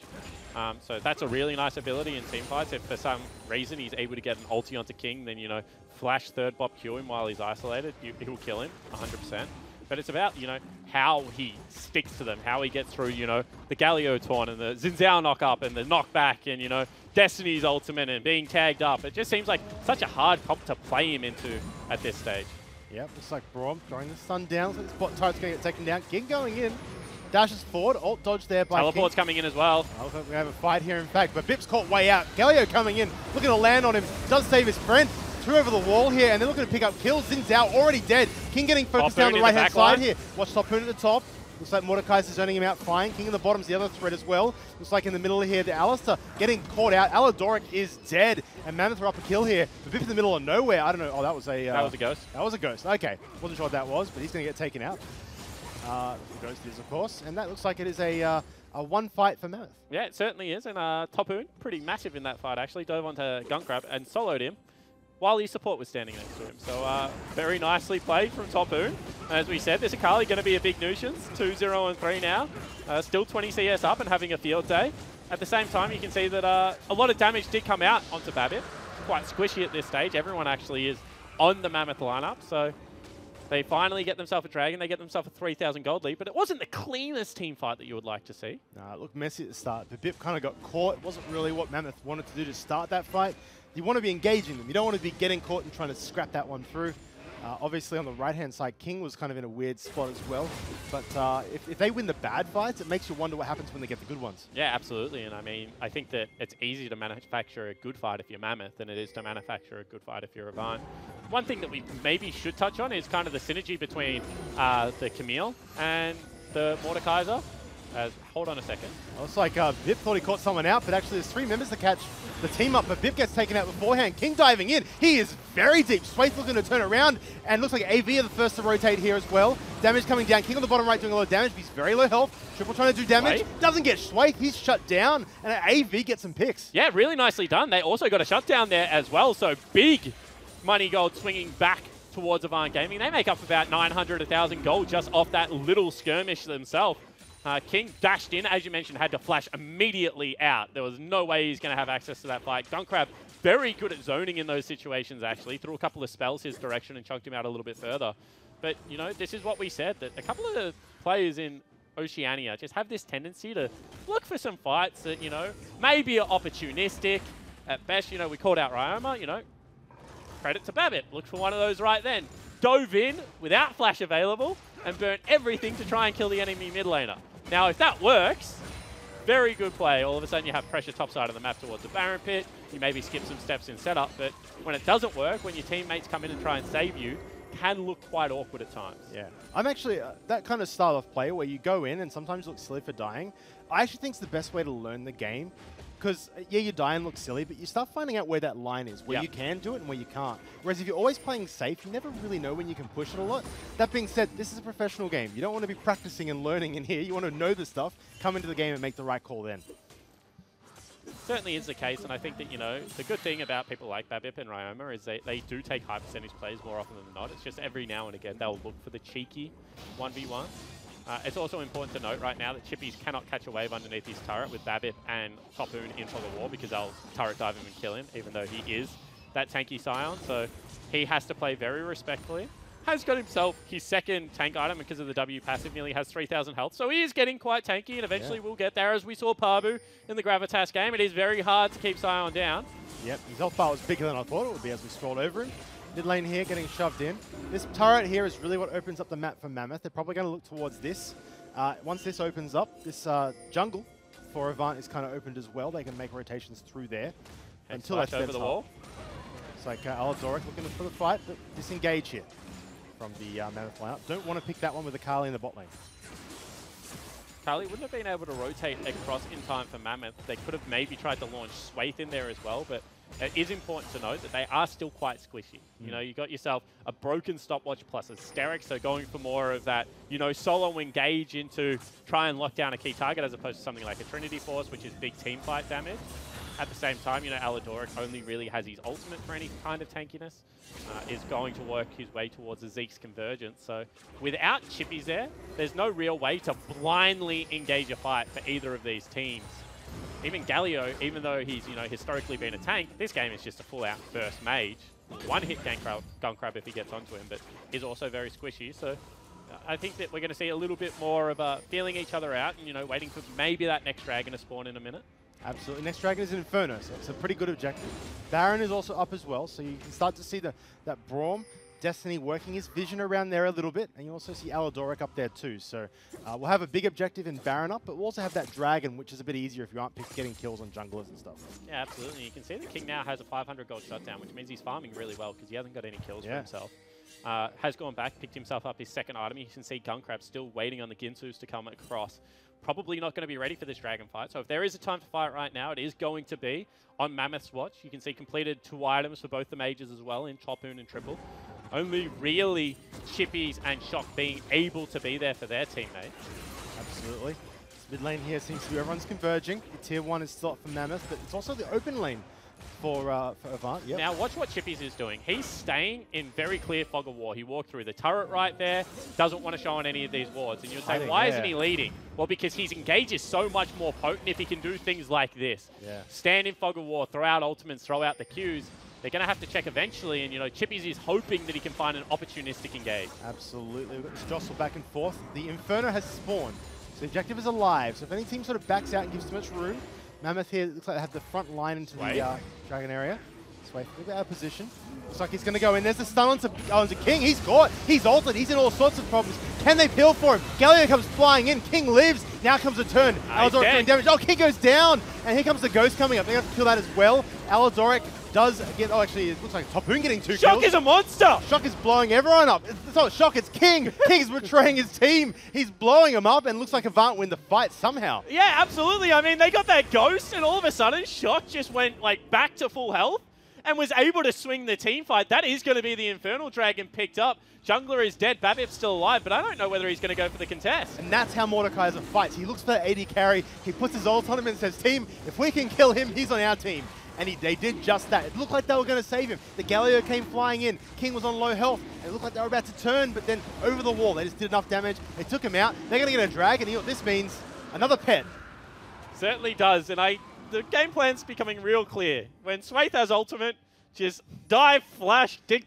So that's a really nice ability in team fights. If for some reason he's able to get an ulti onto King, then, you know, flash third bop Q him while he's isolated, he'll kill him 100%. But it's about, you know, how he sticks to them, how he gets through, you know, the Galio taunt and the Xin Zhao knock up and the knockback and, you know, Destiny's ultimate and being tagged up. It just seems like such a hard comp to play him into at this stage. Yep, looks like Braum throwing the stun down, so the spot turret's going to get taken down. King going in, dashes forward, ult dodge there by Teleport's King. coming in as well. I look like we have a fight here, in fact, but Bip's caught way out. Galio coming in, looking to land on him, does save his friend. Two over the wall here, and they're looking to pick up kills. Xin Zhao already dead. King getting focused down the right-hand side here. Watch Topun at the top. Looks like Mordekaiser's zoning him out fine. King in the bottom's the other threat as well. Looks like in the middle here, the Alistair getting caught out. Aladoric is dead, and Mammoth are up a kill here. The Bip in the middle of nowhere. I don't know. Oh, that was a... that was a ghost. That was a ghost. Okay. Wasn't sure what that was, but he's going to get taken out. The ghost is, of course. And that looks like it is a one fight for Mammoth. Yeah, it certainly is. And Topun, pretty massive in that fight, actually. Dove onto Gunkrab and soloed him while his support was standing next to him. So very nicely played from Topun. As we said, this Akali going to be a big nuisance. 2-0 and 3 now. Still 20 CS up and having a field day. At the same time, you can see that a lot of damage did come out onto Babip. Quite squishy at this stage. Everyone actually is on the Mammoth lineup. So they finally get themselves a dragon. They get themselves a 3,000 gold lead. But it wasn't the cleanest team fight that you would like to see. It looked messy at the start. The Bip kind of got caught. It wasn't really what Mammoth wanted to do to start that fight. You want to be engaging them. You don't want to be getting caught and trying to scrap that one through. Obviously, on the right-hand side, King was kind of in a weird spot as well. But if they win the bad fights, it makes you wonder what happens when they get the good ones. Yeah, absolutely. And I mean, I think that it's easier to manufacture a good fight if you're Mammoth than it is to manufacture a good fight if you're Avant. One thing that we maybe should touch on is kind of the synergy between the Camille and the Mordekaiser. Hold on a second. Looks like Bip thought he caught someone out, but actually there's 3 members to catch the team up, but Bip gets taken out beforehand. King diving in. He is very deep. Swayth looking to turn around, and looks like AV are the first to rotate here as well. Damage coming down. King on the bottom right doing a lot of damage, but he's very low health. Triple trying to do damage. Doesn't get Swayth. He's shut down, and AV gets some picks. Yeah, really nicely done. They also got a shutdown there as well, so big money gold swinging back towards Avant Gaming. They make up about 900, 1,000 gold just off that little skirmish themselves. King dashed in, as you mentioned, had to flash immediately out. There was no way he's going to have access to that fight. Gunkrab, very good at zoning in those situations, actually. Threw a couple of spells his direction and chunked him out a little bit further. But, you know, this is what we said, that a couple of the players in Oceania just have this tendency to look for some fights that, you know, maybe are opportunistic. At best, you know, we called out Ryoma, you know, credit to Babip. Look for one of those right then. Dove in without flash available and burnt everything to try and kill the enemy mid laner. Now, if that works, very good play. All of a sudden, you have pressure top side of the map towards the Baron pit. You maybe skip some steps in setup, but when it doesn't work, when your teammates come in and try and save you, can look quite awkward at times. Yeah. I'm actually that kind of style of player where you go in and sometimes look silly for dying. I actually think it's the best way to learn the game. Because, yeah, you die and look silly, but you start finding out where that line is, where you can do it and where you can't. Whereas if you're always playing safe, you never really know when you can push it a lot. That being said, this is a professional game. You don't want to be practicing and learning in here. You want to know the stuff, come into the game and make the right call then. It certainly is the case, and I think that, you know, the good thing about people like Babip and Ryoma is they do take high percentage plays more often than not. It's just every now and again they'll look for the cheeky 1v1. It's also important to note right now that Chippies cannot catch a wave underneath his turret with Babip and Topun in for the wall because they'll turret dive him and kill him, even though he is that tanky Scion. So he has to play very respectfully. Has got himself his second tank item because of the W passive, nearly has 3,000 health. So he is getting quite tanky, and eventually we'll get there, as we saw Pabu in the Gravitas game. It is very hard to keep Scion down. Yep, his health bar was bigger than I thought it would be as we scrolled over him. Mid lane here getting shoved in. This turret here is really what opens up the map for Mammoth. They're probably going to look towards this. Once this opens up, this jungle for Avant is kind of opened as well. They can make rotations through there. Until that's over the wall. It's like Aladoric looking for the fight, but disengage here from the Mammoth lineup. Don't want to pick that one with Akali in the bot lane. Akali wouldn't have been able to rotate across in time for Mammoth. They could have maybe tried to launch Swayth in there as well, but it is important to note that they are still quite squishy. You know, you got yourself a broken stopwatch plus a Steric, so going for more of that, you know, solo engage into try and lock down a key target as opposed to something like a Trinity Force, which is big team fight damage. At the same time, you know, Aladoric only really has his ultimate for any kind of tankiness. Is going to work his way towards a Zeke's convergence. So without Chippies there, there's no real way to blindly engage a fight for either of these teams. Even Galio, even though he's, you know, historically been a tank, this game is just a full-out burst mage. One-hit Gunkrab if he gets onto him, but is also very squishy. So I think that we're going to see a little bit more of feeling each other out and, you know, waiting for maybe that next dragon to spawn in a minute. Absolutely. Next dragon is an Inferno, so it's a pretty good objective. Baron is also up as well, so you can start to see that Braum, Destiny working his vision around there a little bit, and you also see Aladoric up there too. So we'll have a big objective in Baron up, but we'll also have that dragon, which is a bit easier if you aren't getting kills on junglers and stuff. Yeah, absolutely. You can see the King now has a 500 gold shutdown, which means he's farming really well because he hasn't got any kills for himself. Has gone back, picked himself up his second item. You can see Gunkrab still waiting on the Ginsus to come across. Probably not going to be ready for this dragon fight. So if there is a time to fight right now, it is going to be on Mammoth's watch. You can see completed 2 items for both the mages as well in Topoon and Triple. Only really Chippies and Shock being able to be there for their teammate. Absolutely. This mid lane here seems to be everyone's converging. The tier 1 is still up for Mammoth, but it's also the open lane for Avant. Yep. Now watch what Chippies is doing. He's staying in very clear fog of war. He walked through the turret right there, doesn't want to show on any of these wards. And you'll say, why isn't he leading? Well, because his engage is so much more potent if he can do things like this. Stand in fog of war, throw out ultimates, throw out the Qs. They're going to have to check eventually, and, you know, Chippies is hoping that he can find an opportunistic engage. Absolutely. We've got this jostle back and forth. The Inferno has spawned, so the objective is alive. So if any team sort of backs out and gives too much room, Mammoth here looks like they have the front line into the dragon area. Sway, look at our position. Looks like he's going to go in. There's the stun onto King. He's caught. He's ulted. He's in all sorts of problems. Can they peel for him? Galio comes flying in. King lives. Now comes a turn. Aladoric doing damage. Oh, King goes down. And here comes the Ghost coming up. They have to kill that as well. Aladoric does get, oh, actually, it looks like Topoon getting 2 kills. Shock is a monster! Shock is blowing everyone up. It's not Shock, it's King. King's betraying his team. He's blowing them up, and looks like Avant win the fight somehow. Yeah, absolutely. I mean, they got that Ghost, and all of a sudden, Shock just went, like, back to full health and was able to swing the team fight. That is going to be the Infernal Dragon picked up. Jungler is dead. Babip's still alive, but I don't know whether he's going to go for the contest. And that's how Mordekaiser fights. He looks for the AD carry. He puts his ult on him and says, team, if we can kill him, he's on our team. And they did just that. It looked like they were going to save him. The Galio came flying in. King was on low health. It looked like they were about to turn, but then over the wall, they just did enough damage. They took him out. They're going to get a dragon. You know what this means? Another pet. Certainly does. And the game plan's becoming real clear. When Swayth has ultimate, just dive, flash, dip,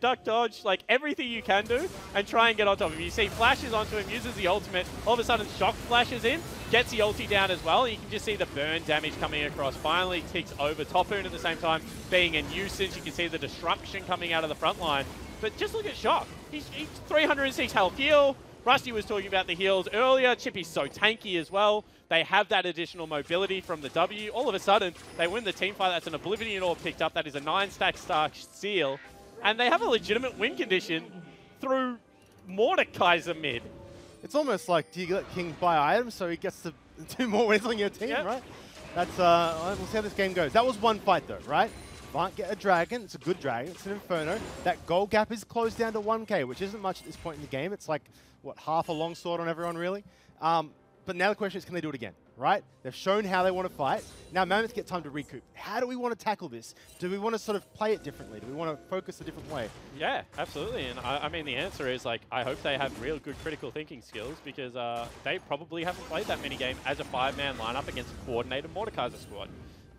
duck, dodge, like everything you can do, and try and get on top of him. You see flashes onto him, uses the ultimate, all of a sudden Shock flashes in, gets the ulti down as well. You can just see the burn damage coming across. Finally ticks over Topoon at the same time, being a nuisance. You can see the destruction coming out of the front line. But just look at Shock. He's 306 health heal. Rusty was talking about the heals earlier. Chippy's so tanky as well. They have that additional mobility from the W. All of a sudden, they win the team fight. That's an Oblivion Orb picked up. That is a 9-stack Stark Seal. And they have a legitimate win condition through Mordekaiser mid. It's almost like, do you let King buy items so he gets to 2 more wins on your team, right? That's, we'll see how this game goes. That was one fight though, right? Can't get a dragon. It's a good dragon. It's an Inferno. That gold gap is closed down to 1k, which isn't much at this point in the game. It's like, what, half a longsword on everyone, really? But now the question is, can they do it again, right? They've shown how they want to fight. Now Mammoth get time to recoup. How do we want to tackle this? Do we want to sort of play it differently? Do we want to focus a different way? Yeah, absolutely. And I mean, the answer is, like, I hope they have real good critical thinking skills, because they probably haven't played that many games as a 5-man lineup against a coordinated Mordekaiser squad.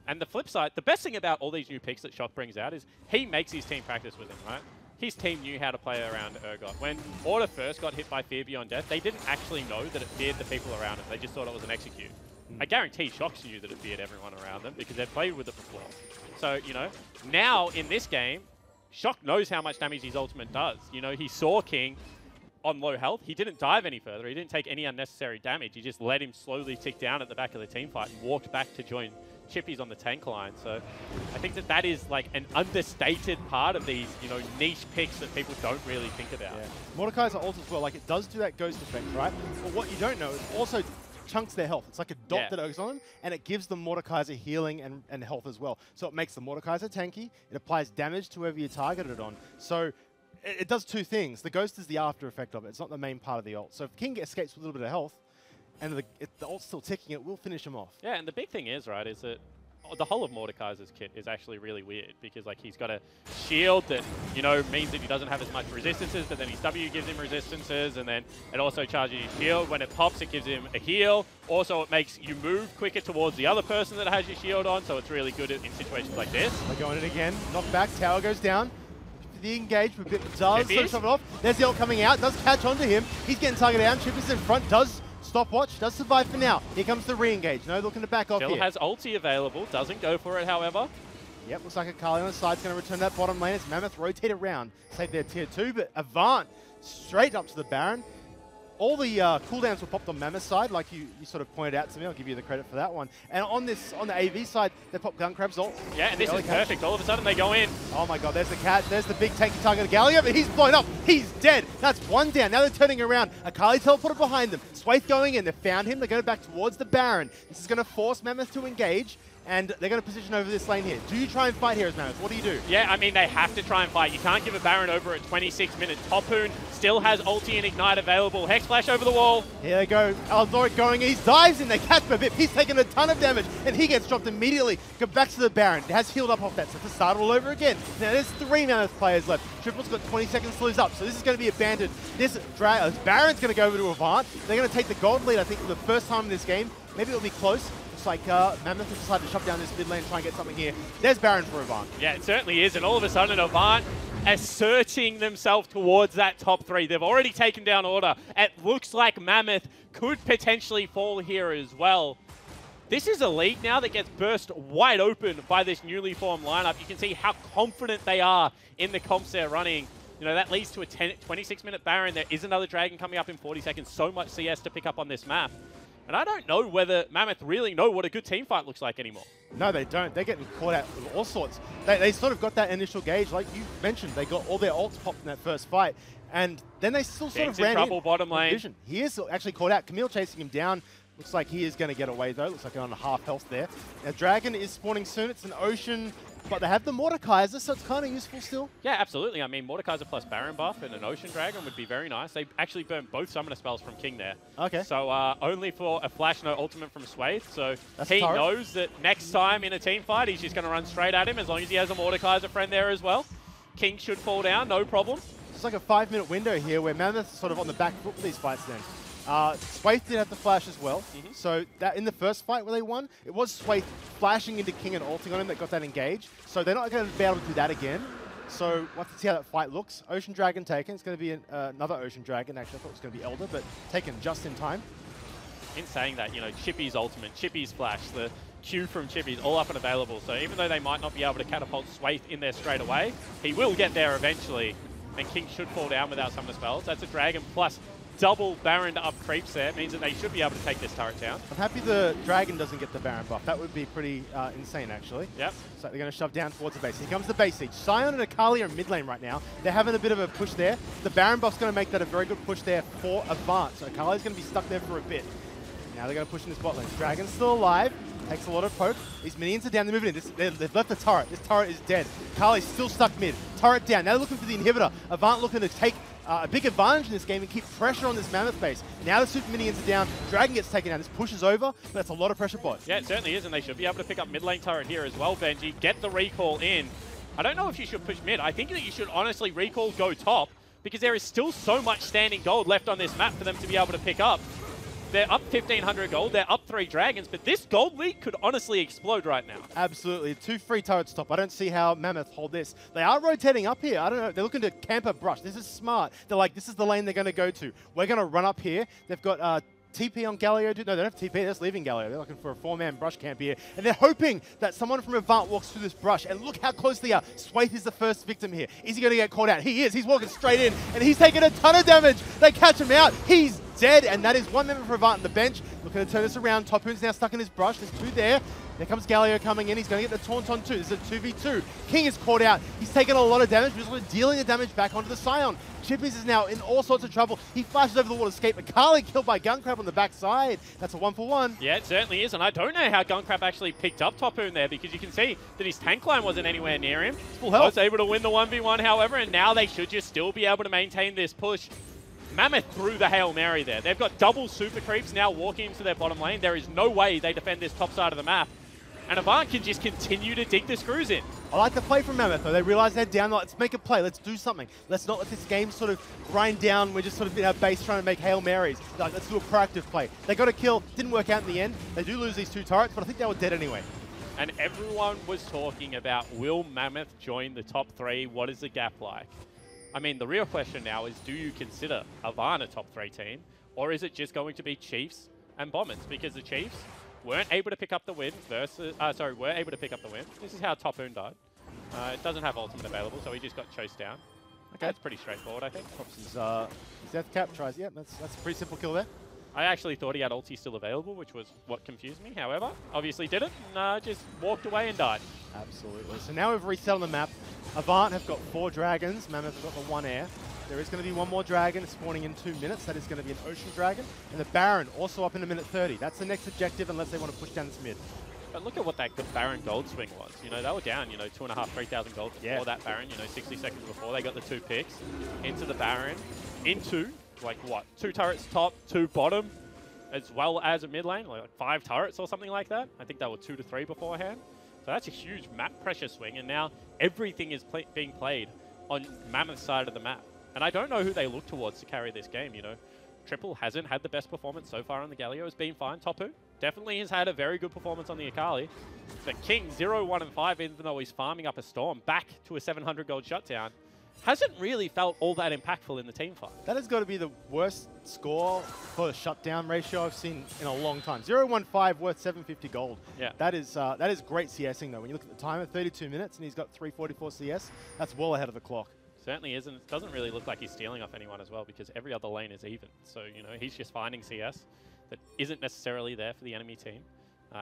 And the flip side, the best thing about all these new picks that Shock brings out is he makes his team practice with him, right? His team knew how to play around Urgot. When Order first got hit by Fear Beyond Death, they didn't actually know that it feared the people around him. They just thought it was an execute. I guarantee Shocks knew that it feared everyone around them because they've played with it before. So, you know, now in this game, Shock knows how much damage his ultimate does. You know, he saw King on low health. He didn't dive any further. He didn't take any unnecessary damage. He just let him slowly tick down at the back of the team fight and walked back to join Chippies on the tank line. So I think that is like an understated part of these, you know, niche picks that people don't really think about. Yeah. Mordekaiser ult as well, like it does do that ghost effect, right? But what you don't know is also chunks their health. It's like a dot that goes on them, and it gives the Mordekaiser healing and health as well. So it makes the Mordekaiser tanky, it applies damage to whoever you targeted on. So it does 2 things. The ghost is the after effect of it. It's not the main part of the ult. So if King escapes with a little bit of health, and the ult's still ticking, it will finish him off. Yeah, and the big thing is, right, is that the whole of Mordekaiser's kit is actually really weird, because like he's got a shield that, you know, means that he doesn't have as much resistances, but then his W gives him resistances, and then it also charges his shield. When it pops, it gives him a heal. Also, it makes you move quicker towards the other person that has your shield on, so it's really good in situations like this. They're going in again. Knock back, tower goes down. the engage, but Bip does Chippy shove it off. There's the ult coming out, does catch onto him. He's getting targeted down. Chippy's in front, does stopwatch, does survive for now. Here comes the re-engage. No looking to back off Still here. has ulti available, doesn't go for it, however. Yep, looks like Akali on the side's going to return that bottom lane as Mammoth rotate around. Save their tier 2, but Avant straight up to the Baron. All the cooldowns were popped on Mammoth's side, like you sort of pointed out to me. I'll give you the credit for that one. And on the AV side, they popped Gun Crab's ult. Yeah, and this is perfect. All of a sudden they go in. Oh my god, there's the cat. There's the big tanky target of Galio, but he's blown up. He's dead. That's one down. Now they're turning around. Akali teleported behind them. Swathe going in. They found him. They're going back towards the Baron. This is going to force Mammoth to engage. And they're going to position over this lane here. Do you try and fight here as Mammoth? What do you do? Yeah, I mean, they have to try and fight. You can't give a Baron over at 26 minutes. Topoon still has ulti and ignite available. Hex Flash over the wall. Here they go. Aldoric going in. He dives in. They catch him a bit. He's taking a ton of damage, and he gets dropped immediately. Go back to the Baron. It has healed up off that, so to start all over again. Now, there's 3 Mammoth players left. Triple's got 20 seconds to lose up, so this is going to be abandoned. This Baron's going to go over to Avant. They're going to take the gold lead, I think, for the first time in this game. Maybe it'll be close. Looks like Mammoth has decided to shut down this mid lane and try and get something here. There's Baron for Avant. Yeah, it certainly is. And all of a sudden, Avant asserting themselves towards that top 3. They've already taken down order. It looks like Mammoth could potentially fall here as well. This is a league now that gets burst wide open by this newly formed lineup. You can see how confident they are in the comps they're running. You know, that leads to a 26-minute Baron. There is another Dragon coming up in 40 seconds. So much CS to pick up on this map. And I don't know whether Mammoth really know what a good team fight looks like anymore. No, they don't. They're getting caught out with all sorts. They sort of got that initial gauge. Like you mentioned, they got all their ults popped in that first fight. And then they still sort of ran trouble bottom lane. Vision. He is actually caught out. Camille chasing him down. Looks like he is going to get away, though. Looks like they're on half health there. Now, Dragon is spawning soon. It's an Ocean, but they have the Mordekaiser, so it's kind of useful still. Yeah, absolutely. I mean, Mordekaiser plus Baron buff and an Ocean Dragon would be very nice. They actually burned both summoner spells from King there. Okay. So only for a flash, no ultimate from Swathe. So That's he knows that next time in a team fight, he's just going to run straight at him as long as he has a Mordekaiser friend there as well. King should fall down, no problem. It's like a 5-minute window here where Mammoth's sort of on the back foot for these fights then. Swathe did have the flash as well, so that in the first fight where they won, it was Swathe flashing into King and ulting on him that got that engage, so they're not going to be able to do that again. So we'll have to see how that fight looks. Ocean Dragon taken. It's going to be another Ocean Dragon. Actually, I thought it was going to be Elder, but taken just in time. In saying that, you know, Chippy's ultimate, Chippy's flash, the Q from Chippy's all up and available, so even though they might not be able to catapult Swathe in there straight away, he will get there eventually, and King should fall down without some of the spells. That's a Dragon plus double Baron up creeps there. It means that they should be able to take this turret down. I'm happy the Dragon doesn't get the Baron buff. That would be pretty insane, actually. Yep. So they're going to shove down towards the base. Here comes the base siege. Sion and Akali are in mid lane right now. They're having a bit of a push there. The Baron buff's going to make that a very good push there for Avant. So Akali's going to be stuck there for a bit. Now they're going to push in this bot lane. Dragon's still alive. Takes a lot of poke. These minions are down. They're moving in. They've left the turret. This turret is dead. Akali's still stuck mid. Turret down. Now they're looking for the inhibitor. Avant looking to take a big advantage in this game and keep pressure on this Mammoth base. Now the super minions are down. Dragon gets taken down. This pushes over, but that's a lot of pressure bot. Yeah, it certainly is, and they should be able to pick up mid lane turret here as well, Benji. Get the recall in. I don't know if you should push mid. I think that you should honestly recall go top, because there is still so much standing gold left on this map for them to be able to pick up. They're up 1,500 gold, they're up 3 dragons, but this gold lead could honestly explode right now. Absolutely. 2 free turrets top. I don't see how Mammoth hold this. They are rotating up here. I don't know. They're looking to camp a brush. This is smart. They're like, this is the lane they're going to go to. We're going to run up here. They've got TP on Galio. No, they don't have TP. They're just leaving Galio. They're looking for a 4-man brush camp here. And they're hoping that someone from Avant walks through this brush. And look how close they are. Swathe is the first victim here. Is he going to get caught out? He is. He's walking straight in. And he's taking a ton of damage. They catch him out. He's dead. And that is one member for Avant on the bench. Looking to turn this around. Topoon's now stuck in his brush. There's 2 there. There comes Galio coming in. He's going to get the taunt on 2. This is a 2v2. King is caught out. He's taken a lot of damage. He's also dealing the damage back onto the Sion. Chippies is now in all sorts of trouble. He flashes over the water escape. Akali killed by Gunkrab on the backside. That's a 1-for-1. Yeah, it certainly is, and I don't know how Gunkrab actually picked up Topoon there, because you can see that his tank line wasn't anywhere near him. Full health. Was able to win the 1v1, however, and now they should just still be able to maintain this push. Mammoth threw the Hail Mary there. They've got double super creeps now walking into their bottom lane. There is no way they defend this top side of the map. And Avant can just continue to dig the screws in. I like the play from Mammoth, though. They realize they're down. Let's make a play. Let's do something. Let's not let this game sort of grind down. We're just sort of in our base trying to make Hail Marys. Like, let's do a proactive play. They got a kill. Didn't work out in the end. They do lose these 2 turrets, but I think they were dead anyway. and everyone was talking about, will Mammoth join the top 3? What is the gap like? I mean, the real question now is, do you consider Avant a top 3 team, or is it just going to be Chiefs and Bombers? Because the Chiefs weren't able to pick up the win versus, were able to pick up the win. This is how Topoon died. It doesn't have ultimate available, so he just got chased down. Okay, that's pretty straightforward, I think. Pops his death cap, tries, yeah, that's a pretty simple kill there. I actually thought he had ulti still available, which was what confused me. However, obviously didn't, and just walked away and died. Absolutely. So now we've reset on the map. Avant have got 4 dragons. Mammoth have got the 1 air. There is going to be 1 more dragon spawning in 2 minutes. That is going to be an ocean dragon. And the Baron also up in a minute 30. That's the next objective unless they want to push down this mid. But look at what that Baron gold swing was. You know, they were down, 2,500, 3,000 gold before that Baron, 60 seconds before. They got the 2 picks into the Baron, into, like, what, 2 turrets top, 2 bottom, as well as a mid lane, like 5 turrets or something like that. I think they were 2 to 3 beforehand. So that's a huge map pressure swing, and now everything is being played on Mammoth's side of the map. And I don't know who they look towards to carry this game, Triple hasn't had the best performance so far on the Galio. Has been fine. Topu definitely has had a very good performance on the Akali. But King, 0, 1, and 5, even though he's farming up a Storm, back to a 700 gold shutdown, hasn't really felt all that impactful in the team fight. That has got to be the worst score for a shutdown ratio I've seen in a long time. 0-1-5 worth 750 gold. Yeah. That is great CSing though. When you look at the timer, 32 minutes, and he's got 344 CS, that's well ahead of the clock. Certainly isn't. It doesn't really look like he's stealing off anyone as well, because every other lane is even. So, he's just finding CS that isn't necessarily there for the enemy team.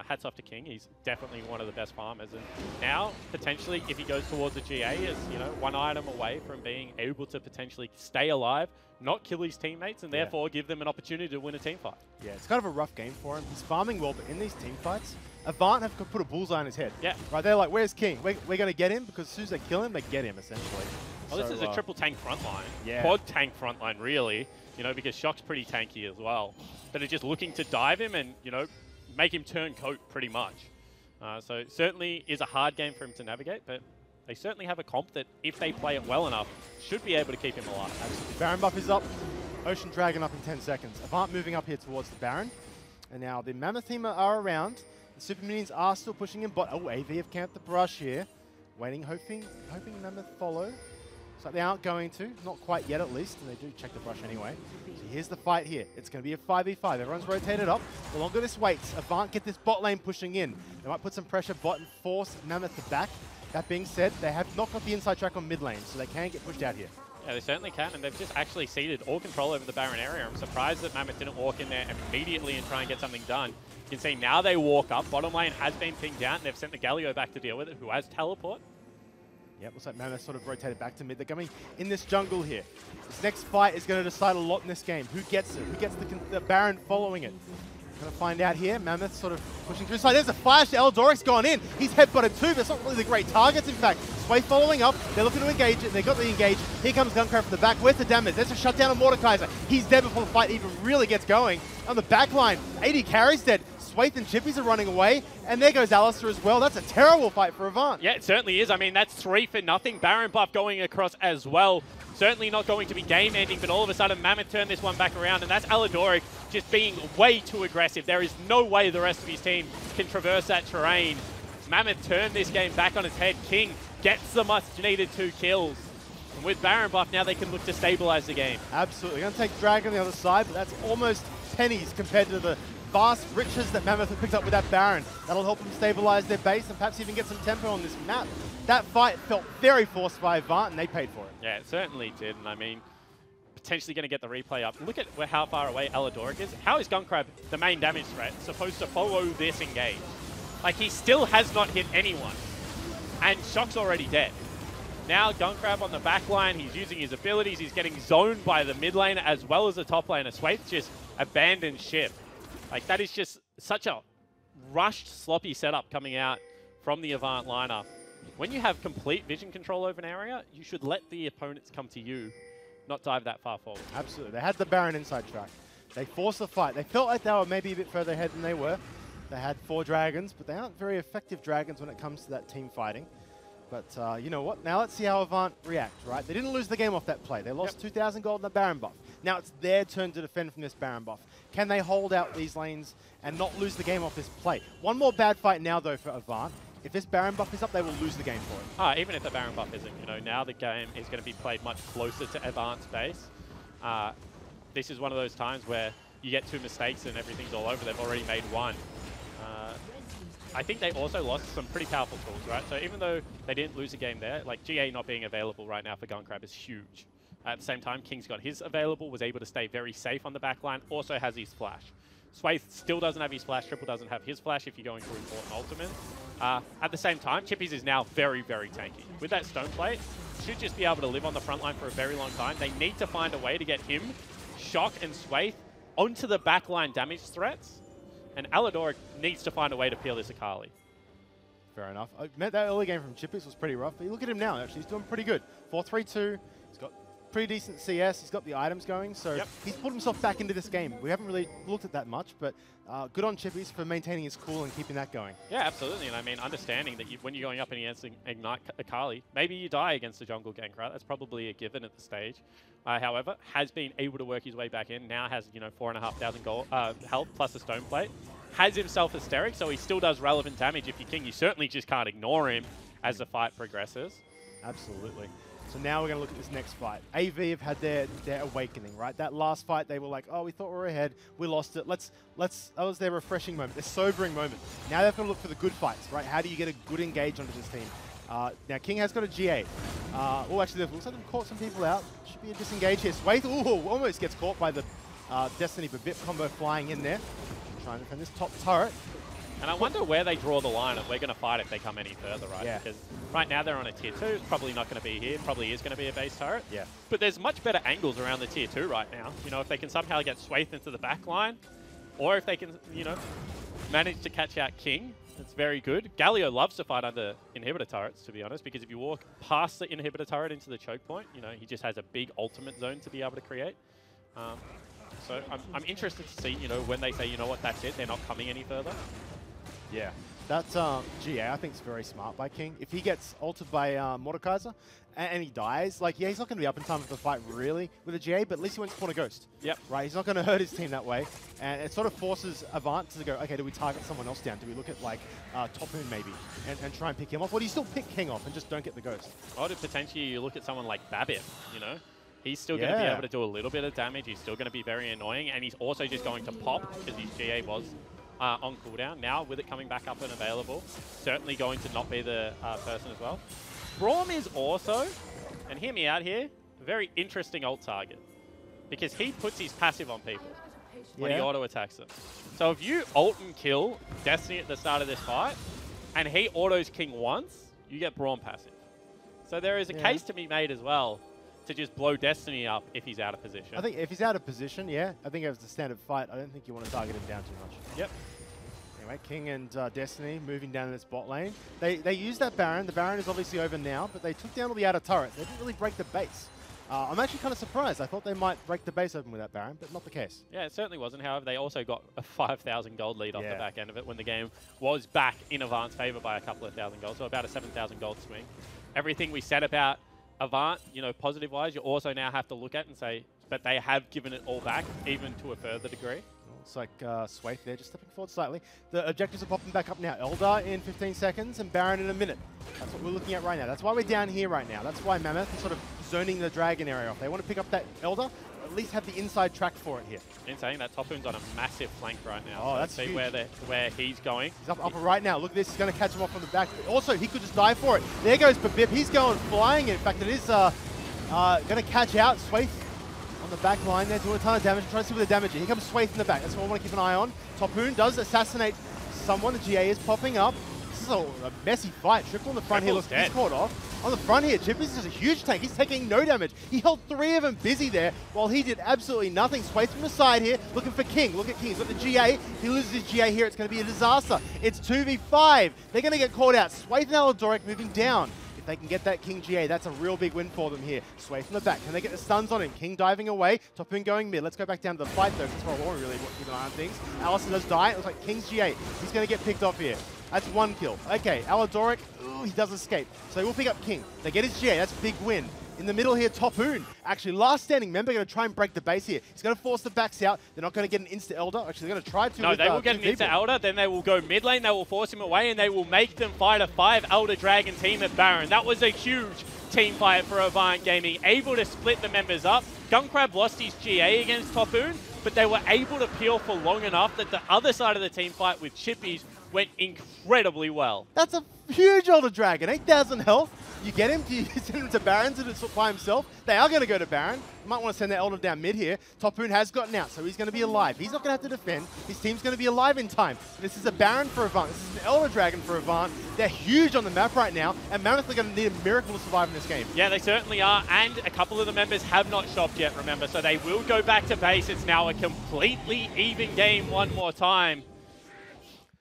Hats off to King. He's definitely one of the best farmers. And now, potentially, if he goes towards the GA, is 1 item away from being able to potentially stay alive, not kill his teammates, and therefore give them an opportunity to win a team fight. Yeah, it's kind of a rough game for him. He's farming well, but in these team fights, Avant have put a bullseye on his head. Yeah. Right, they're like, where's King? We're going to get him, because as soon as they kill him, they get him, essentially. Well, this is a triple tank frontline. Yeah. Quad tank frontline, really, because Shock's pretty tanky as well. But it's just looking to dive him and, make him turn coat pretty much. So it certainly is a hard game for him to navigate, but they certainly have a comp that, if they play it well enough, should be able to keep him alive. Absolutely. Baron buff is up. Ocean Dragon up in 10 seconds. Avant moving up here towards the Baron. And now the Mammoth team are around. The Super Minions are still pushing in, but AV have camped the brush here. Waiting, hoping Mammoth follow. So they aren't going to, not quite yet at least, and they do check the brush anyway. So here's the fight here. It's going to be a 5v5. Everyone's rotated up. The longer this waits, Avant get this bot lane pushing in. They might put some pressure bot and force Mammoth to back. That being said, they have not got the inside track on mid lane, so they can get pushed out here. Yeah, they certainly can, and they've just actually ceded all control over the Baron area. I'm surprised that Mammoth didn't walk in there immediately and try and get something done. You can see now they walk up. Bottom lane has been pinged out, and they've sent the Galio back to deal with it, who has teleport. Yep, looks like Mammoth sort of rotated back to mid. They're coming in this jungle here. This next fight is going to decide a lot in this game. Who gets it? Who gets the Baron following it? Going to find out here. Mammoth sort of pushing through. So there's a flash. Eldoric's gone in. He's headbutted too, but it's not really the great targets, in fact. Sway following up. They're looking to engage it. They got the engage. Here comes Guncrab from the back. Where's the damage? There's a shutdown on Mordekaiser. He's dead before the fight even really gets going. On the back line, 80 carries dead. Swaith and Chippies are running away, and there goes Alistair as well. That's a terrible fight for Avant. Yeah, it certainly is. I mean, that's 3 for nothing. Baron buff going across as well. Certainly not going to be game-ending, but all of a sudden, Mammoth turned this one back around, and that's Aladoric just being way too aggressive. There is no way the rest of his team can traverse that terrain. Mammoth turned this game back on its head. King gets the much-needed 2 kills. And with Baron buff, now they can look to stabilize the game. Absolutely. Going to take Dragon on the other side, but that's almost pennies compared to the vast riches that Mammoth have picked up with that Baron. That'll help them stabilize their base and perhaps even get some tempo on this map. That fight felt very forced by Avant, and they paid for it. Yeah, it certainly did. And I mean, potentially going to get the replay up. Look at how far away Aladoric is. How is Guncrab, the main damage threat, supposed to follow this engage? Like, he still has not hit anyone. And Shock's already dead. Now Guncrab on the back line, he's using his abilities. He's getting zoned by the mid lane as well as the top laner. Swaith just abandoned ship. Like, that is just such a rushed, sloppy setup coming out from the Avant lineup. When you have complete vision control over an area, you should let the opponents come to you, not dive that far forward. Absolutely. They had the Baron inside track. They forced the fight. They felt like they were maybe a bit further ahead than they were. They had 4 dragons, but they aren't very effective dragons when it comes to that team fighting. But you know what? Now let's see how Avant react, right? They didn't lose the game off that play. They lost 2,000 gold in the Baron buff. Now it's their turn to defend from this Baron buff. Can they hold out these lanes and not lose the game off this play? One more bad fight now, though, for Avant. if this Baron buff is up, they will lose the game for it. Even if the Baron buff isn't, you know, now the game is going to be played much closer to Avant's base. This is one of those times where you get 2 mistakes and everything's all over. They've already made 1. I think they also lost some pretty powerful tools, right? So even though they didn't lose a game there, like GA not being available right now for Gunkrab is huge. At the same time, King's got his available, was able to stay very safe on the back line, also has his flash. Swathe still doesn't have his flash, Triple doesn't have his flash if you're going for important ultimate. At the same time, Chippies is now very, very tanky. With that Stone Plate, should just be able to live on the front line for a very long time. They need to find a way to get him, Shock and Swathe onto the backline damage threats. And Aladoric needs to find a way to peel this Akali. Fair enough. I met that early game from Chippies was pretty rough, but you look at him now, actually. He's doing pretty good. 4-3-2. He's got pretty decent CS. He's got the items going, so he's put himself back into this game. We haven't really looked at that much, but good on Chippies for maintaining his cool and keeping that going. Yeah, absolutely. And I mean, understanding that when you're going up against Ignite Akali, maybe you die against the jungle gank, right? That's probably a given at the stage. However, has been able to work his way back in. Now has, you know, 4,500 gold health plus a Stone Plate. Has himself Hysteric, so he still does relevant damage. If you're King, you certainly just can't ignore him as the fight progresses. Absolutely. So now we're going to look at this next fight. AV have had their awakening, right? That last fight, they were like, oh, we thought we were ahead. We lost it. That was their refreshing moment, their sobering moment. Now they've got to look for the good fights, right? How do you get a good engage onto this team? Now, King has got a GA. Oh, actually, it looks like they've caught some people out. Should be a disengage here. Swathe, ooh, almost gets caught by the Destiny for VIP combo flying in there. Trying to defend this top turret. And I wonder where they draw the line of we're going to fight if they come any further, right? Yeah. Because right now they're on a tier 2. It's probably not going to be here. Probably is going to be a base turret. Yeah. But there's much better angles around the tier 2 right now. You know, if they can somehow get Swathe into the back line, or if they can, you know, manage to catch out King, it's very good. Galio loves to fight under inhibitor turrets, to be honest, because if you walk past the inhibitor turret into the choke point, you know, he just has a big ultimate zone to be able to create. So I'm interested to see, you know, when they say, you know what, that's it, they're not coming any further. Yeah, that's GA. I think it's very smart by King. If he gets ulted by Mordekaiser and he dies, like, yeah, he's not going to be up in time for the fight really with a GA, but at least he went to spawn a Ghost. Yep. Right, he's not going to hurt his team that way. And it sort of forces Avant to go, okay, do we target someone else down? Do we look at, like, Topoon maybe and try and pick him off? Or do you still pick King off and just don't get the Ghost? Or potentially you look at someone like Babbitt, you know? He's still going to be able to do a little bit of damage. He's still going to be very annoying. And he's also just going to pop because his GA was on cooldown. Now, with it coming back up and available, certainly going to not be the person as well. Braum is also, and hear me out here, a very interesting ult target. Because he puts his passive on people when he auto-attacks them. So if you ult and kill Destiny at the start of this fight, and he autos King once, you get Braum passive. So there is a case to be made as well to just blow Destiny up if he's out of position. I think if he's out of position, yeah. I think as the standard fight, I don't think you want to target him down too much. Yep. Anyway, King and Destiny moving down in this bot lane. They used that Baron. The Baron is obviously over now, but they took down all the outer turrets. They didn't really break the base. I'm actually kind of surprised. I thought they might break the base open with that Baron, but not the case. Yeah, it certainly wasn't. However, they also got a 5,000 gold lead off the back end of it when the game was back in Avant's favor by a couple of thousand gold, so about a 7,000 gold swing. Everything we said about Avant, you know, positive-wise, you also now have to look at and say, but they have given it all back, even to a further degree. Looks like Swathe there, just stepping forward slightly. The objectives are popping back up now. Eldar in 15 seconds and Baron in a minute. That's what we're looking at right now. That's why we're down here right now. That's why Mammoth is sort of zoning the Dragon area off. They want to pick up that Eldar, at least have the inside track for it here. In saying that, Topoon's on a massive flank right now. Oh, so that's see huge. where he's going. He's up right now. Look at this. He's going to catch him off from the back. Also, he could just die for it. There goes Babip. He's going flying. In fact, it is going to catch out Swathe on the back line there, doing a ton of damage. Trying to see where the damage is. Here comes Swathe in the back. That's what I want to keep an eye on. Topoon does assassinate someone. The GA is popping up. This is a messy fight. Triple on the front here. Looks he's caught off. On the front here, Chip is just a huge tank. He's taking no damage. He held 3 of them busy there while he did absolutely nothing. Swathe from the side here, looking for King. Look at King. He's got the GA. He loses his GA here. It's going to be a disaster. It's 2v5. They're going to get caught out. Swathe and Aladoric moving down. If they can get that King GA, that's a real big win for them here. Swathe from the back. Can they get the stuns on him? King diving away. Topoon going mid. Let's go back down to the fight, though. That's where I want to really keep an eye on things. Allison does die. It looks like King's GA. He's going to get picked off here. That's 1 kill. Okay, Aladoric, ooh, he does escape. So we'll pick up King. They get his GA, that's a big win. In the middle here, Topoon, actually last standing member, going to try and break the base here. He's going to force the backs out. They're not going to get an insta-elder. Actually, they're going to try to. No, they will get an insta-elder, then they will go mid lane, they will force him away, and they will make them fight a 5 Elder Dragon team at Baron. That was a huge team fight for Avant Gaming, able to split the members up. Gunkrab lost his GA against Topoon, but they were able to peel for long enough that the other side of the team fight with Chippies went incredibly well. That's a huge Elder Dragon, 8,000 health. You get him, you send him to Baron to by himself. They are going to go to Baron. You might want to send that Elder down mid here. Topoon has gotten out, so he's going to be alive. He's not going to have to defend. His team's going to be alive in time. This is a Baron for Avant. This is an Elder Dragon for Avant. They're huge on the map right now, and Mammoth are going to need a miracle to survive in this game. Yeah, they certainly are, and a couple of the members have not shopped yet, remember, so they will go back to base. It's now a completely even game one more time.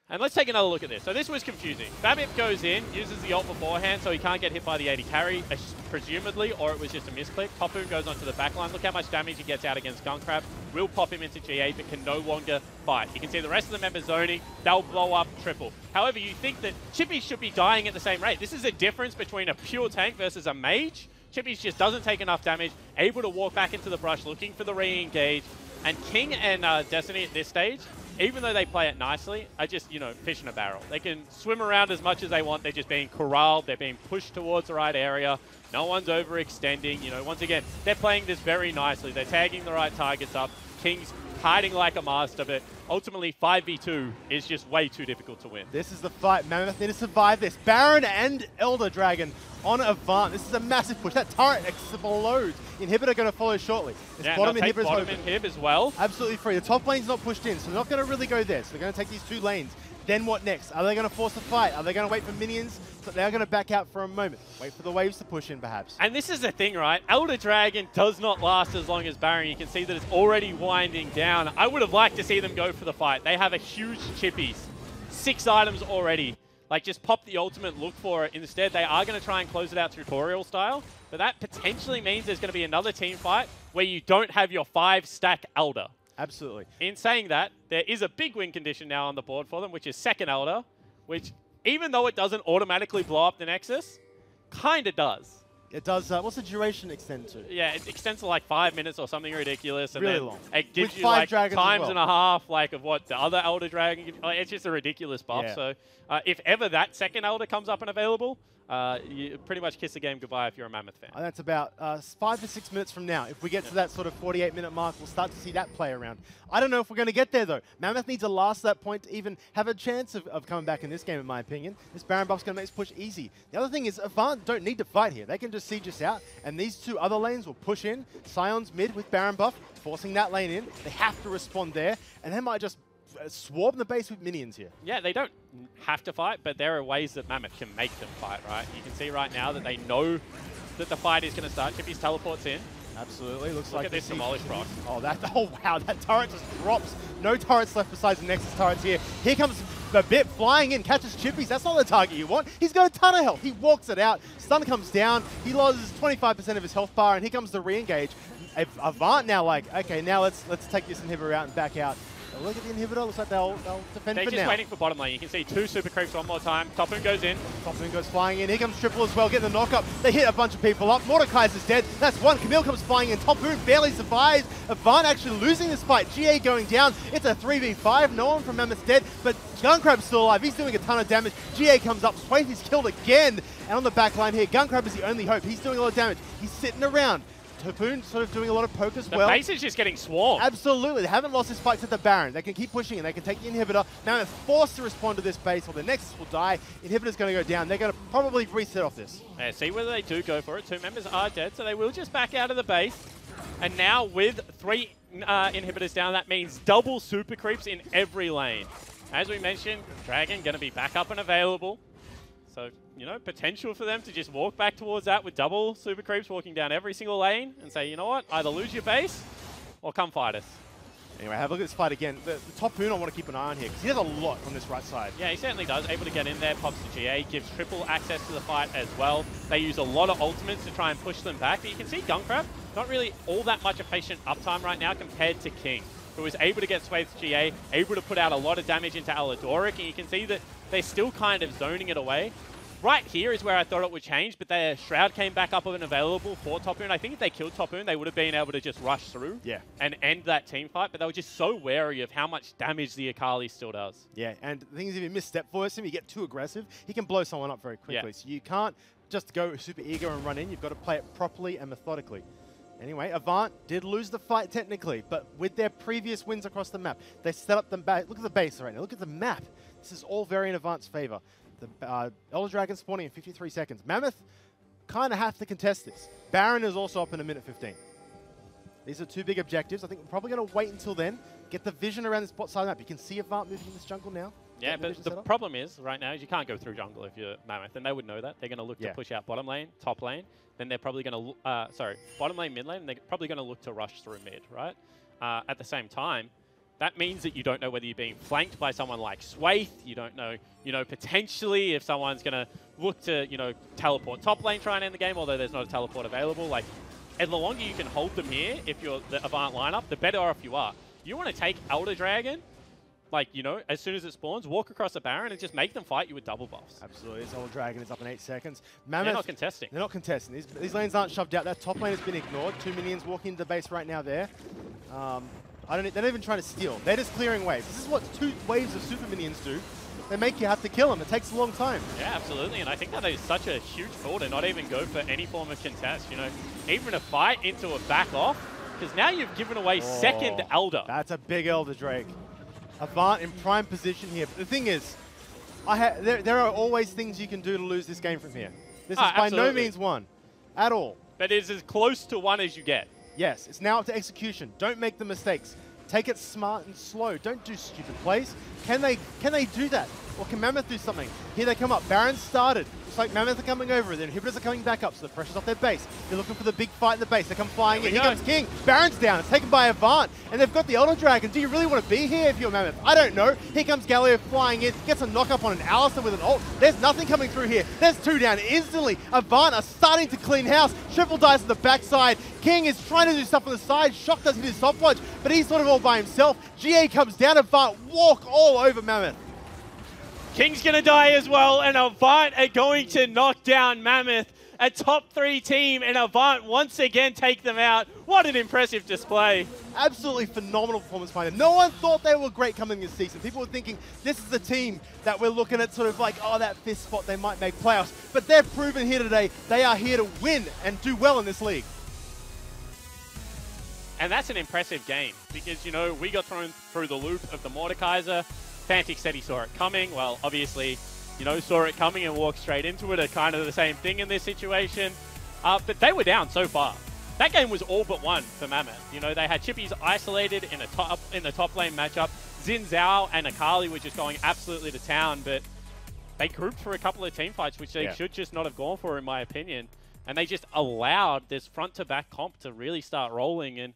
And let's take another look at this. So this was confusing. Babip goes in, uses the ult beforehand, so he can't get hit by the 80 carry, presumably, or it was just a misclick. Topoon goes onto the backline. Look how much damage he gets out against Gunkrab. Will pop him into GA, but can no longer fight. You can see the rest of the members zoning. They'll blow up triple. However, you think that Chippy should be dying at the same rate. This is a difference between a pure tank versus a mage. Chippies just doesn't take enough damage, able to walk back into the brush, looking for the re-engage. And King and Destiny at this stage, even though they play it nicely, are just, you know, fish in a barrel. They can swim around as much as they want. They're just being corralled. They're being pushed towards the right area. No one's overextending. You know, once again, they're playing this very nicely. They're tagging the right targets up. King's hiding like a master, but ultimately 5v2 is just way too difficult to win. This is the fight. Mammoth need to survive this. Baron and Elder Dragon on Avant. This is a massive push. That turret explodes. Inhibitor going to follow shortly. This Yeah, bottom take inhibitor bottom is inhib as well. absolutely free. The top lane's not pushed in, so they're not going to really go there. So they're going to take these two lanes. Then what next? Are they going to force a fight? Are they going to wait for minions? So they're going to back out for a moment. Wait for the waves to push in, perhaps. And this is the thing, right? Elder Dragon does not last as long as Baron. You can see that it's already winding down. I would have liked to see them go for the fight. They have a huge Chippies. 6 items already. Like, just pop the ultimate, look for it. Instead, they are going to try and close it out tutorial style. But that potentially means there's going to be another team fight where you don't have your 5-stack Elder. Absolutely. In saying that, there is a big win condition now on the board for them, which is second Elder, which, even though it doesn't automatically blow up the Nexus, kind of does. It does. What's the duration extend to? Yeah, it extends to like 5 minutes or something ridiculous. And really then long. It gives With you 5 like dragons times and a half like of what the other Elder Dragon gives. Like, it's just a ridiculous buff. Yeah. So if ever that second Elder comes up and available, you pretty much kiss the game goodbye if you're a Mammoth fan. That's about 5 to 6 minutes from now. If we get to that sort of 48-minute mark, we'll start to see that play around. I don't know if we're going to get there, though. Mammoth needs to last that point to even have a chance of coming back in this game, in my opinion. This Baron buff's going to make this push easy. The other thing is, Avant don't need to fight here. They can just siege us out, and these two other lanes will push in. Sion's mid with Baron buff, forcing that lane in. They have to respond there, and they might just swarm the base with minions here. Yeah, they don't have to fight, but there are ways that Mammoth can make them fight, right? You can see right now that they know that the fight is going to start. Chippies teleports in. Absolutely. Looks Look like at this demolish proc. Oh, wow, that turret just drops. No turrets left besides the Nexus turrets here. Here comes the bit flying in, catches Chippies. That's not the target you want. He's got a ton of health. He walks it out. Stun comes down. He loses 25% of his health bar, and here comes the re-engage. Avant now like, okay, now let's take this inhibitor out and back out. Look at the inhibitor. Looks like they'll defend They're for just now. waiting for bottom lane. You can see 2 super creeps one more time. Topoon goes in. Topoon goes flying in. Here comes Triple as well, getting the knock-up. They hit a bunch of people up. Mordekaiser's dead. That's one. Camille comes flying in. Topoon barely survives. Avant actually losing this fight. GA going down. It's a 3v5. No one from Mammoth's dead, but Gunkrab's still alive. He's doing a ton of damage. GA comes up. Swathe is killed again. And on the back line here, Gunkrab is the only hope. He's doing a lot of damage. He's sitting around. Topoon sort of doing a lot of poke as well. The base is just getting swarmed. Absolutely. They haven't lost this fight to the Baron. They can keep pushing and they can take the inhibitor. Now they're forced to respond to this base or the Nexus will die. Inhibitor's going to go down. They're going to probably reset off this. Yeah, see whether they do go for it. 2 members are dead, so they will just back out of the base. And now with 3 inhibitors down, that means double super creeps in every lane. As we mentioned, Dragon going to be back up and available. So, you know, potential for them to just walk back towards that with double super creeps walking down every single lane and say, you know what, either lose your base or come fight us. Anyway, have a look at this fight again. The Topoon I want to keep an eye on here because he has a lot on this right side. Yeah, he certainly does. Able to get in there, pops the GA, gives triple access to the fight as well. They use a lot of ultimates to try and push them back. But you can see Gunkrab, not really all that much of patient uptime right now compared to King, who is able to get Swathe's GA, able to put out a lot of damage into Aladoric, and you can see that they're still kind of zoning it away. right here is where I thought it would change, but their Shroud came back up and available for Topoon. I think if they killed Topoon, they would have been able to just rush through and end that team fight, but they were just so wary of how much damage the Akali still does. Yeah, and the thing is, if you misstep force him, you get too aggressive, he can blow someone up very quickly. So you can't just go super eager and run in. You've got to play it properly and methodically. Anyway, Avant did lose the fight technically, but with their previous wins across the map, they set up them back. Look at the base right now. Look at the map. This is all very in Avant's favor. The Elder Dragon spawning in 53 seconds. Mammoth kind of have to contest this. Baron is also up in a minute 15. These are two big objectives. I think we're probably going to wait until then, get the vision around this bot side of the map. You can see Avant moving in this jungle now. Yeah, but the problem is, right now, is you can't go through jungle if you're Mammoth, and they would know that. They're going to look to push out bottom lane, top lane, then they're probably going to, bottom lane, mid lane, and they're probably going to look to rush through mid, right? At the same time, that means that you don't know whether you're being flanked by someone like Swaith. You don't know, potentially if someone's going to look to, teleport top lane, try and end the game, although there's not a teleport available. Like, and the longer you can hold them here, if you're the Avant lineup, the better off you are. You want to take Elder Dragon, like, as soon as it spawns, walk across the Baron and just make them fight you with double buffs. Absolutely. This Elder Dragon is up in 8 seconds. Mammoth, they're not contesting. They're not contesting. These lanes aren't shoved out. That top lane has been ignored. 2 minions walking into the base right now there. They're not even trying to steal. They're just clearing waves. This is what 2 waves of super minions do. They make you have to kill them. It takes a long time. Yeah, absolutely. And I think that is such a huge call to not even go for any form of contest. Even a fight into a back off, because now you've given away second Elder. That's a big Elder Drake. Avant in prime position here. But the thing is, there are always things you can do to lose this game from here. This is by no means one at all. But it is as close to one as you get. Yes, it's now up to execution. Don't make the mistakes. Take it smart and slow. Don't do stupid plays. Can they do that? Or can Mammoth do something? Here they come up. Baron started. Looks like Mammoth are coming over. The inhibitors are coming back up, so the pressure's off their base. They're looking for the big fight in the base. They come flying in. Here comes King. Baron's down. It's taken by Avant. And they've got the Elder Dragon. Do you really want to be here if you're Mammoth? I don't know. Here comes Galio flying in. Gets a knock up on an Alistair with an ult. There's nothing coming through here. There's 2 down instantly. Avant are starting to clean house. Triple dice on the backside. King is trying to do stuff on the side. Shock does hit his stopwatch, but he's sort of all by himself. GA comes down. Avant walk all over Mammoth. King's going to die as well, and Avant are going to knock down Mammoth, a top 3 team, and Avant once again take them out. What an impressive display. Absolutely phenomenal performance by them. No one thought they were great coming this season. People were thinking this is the team that we're looking at sort of like, oh, that 5th spot, they might make playoffs. But they've proven here today they are here to win and do well in this league. And that's an impressive game because, we got thrown through the loop of the Mordekaiser. Fnatic said he saw it coming. Well, obviously, saw it coming and walked straight into it. Are kind of the same thing in this situation. But they were down so far. That game was all but won for Mammoth. They had Chippies isolated in the top lane matchup. Xin Zhao and Akali were just going absolutely to town, but they grouped for a couple of team fights, which they should just not have gone for, in my opinion. And they just allowed this front-to-back comp to really start rolling. And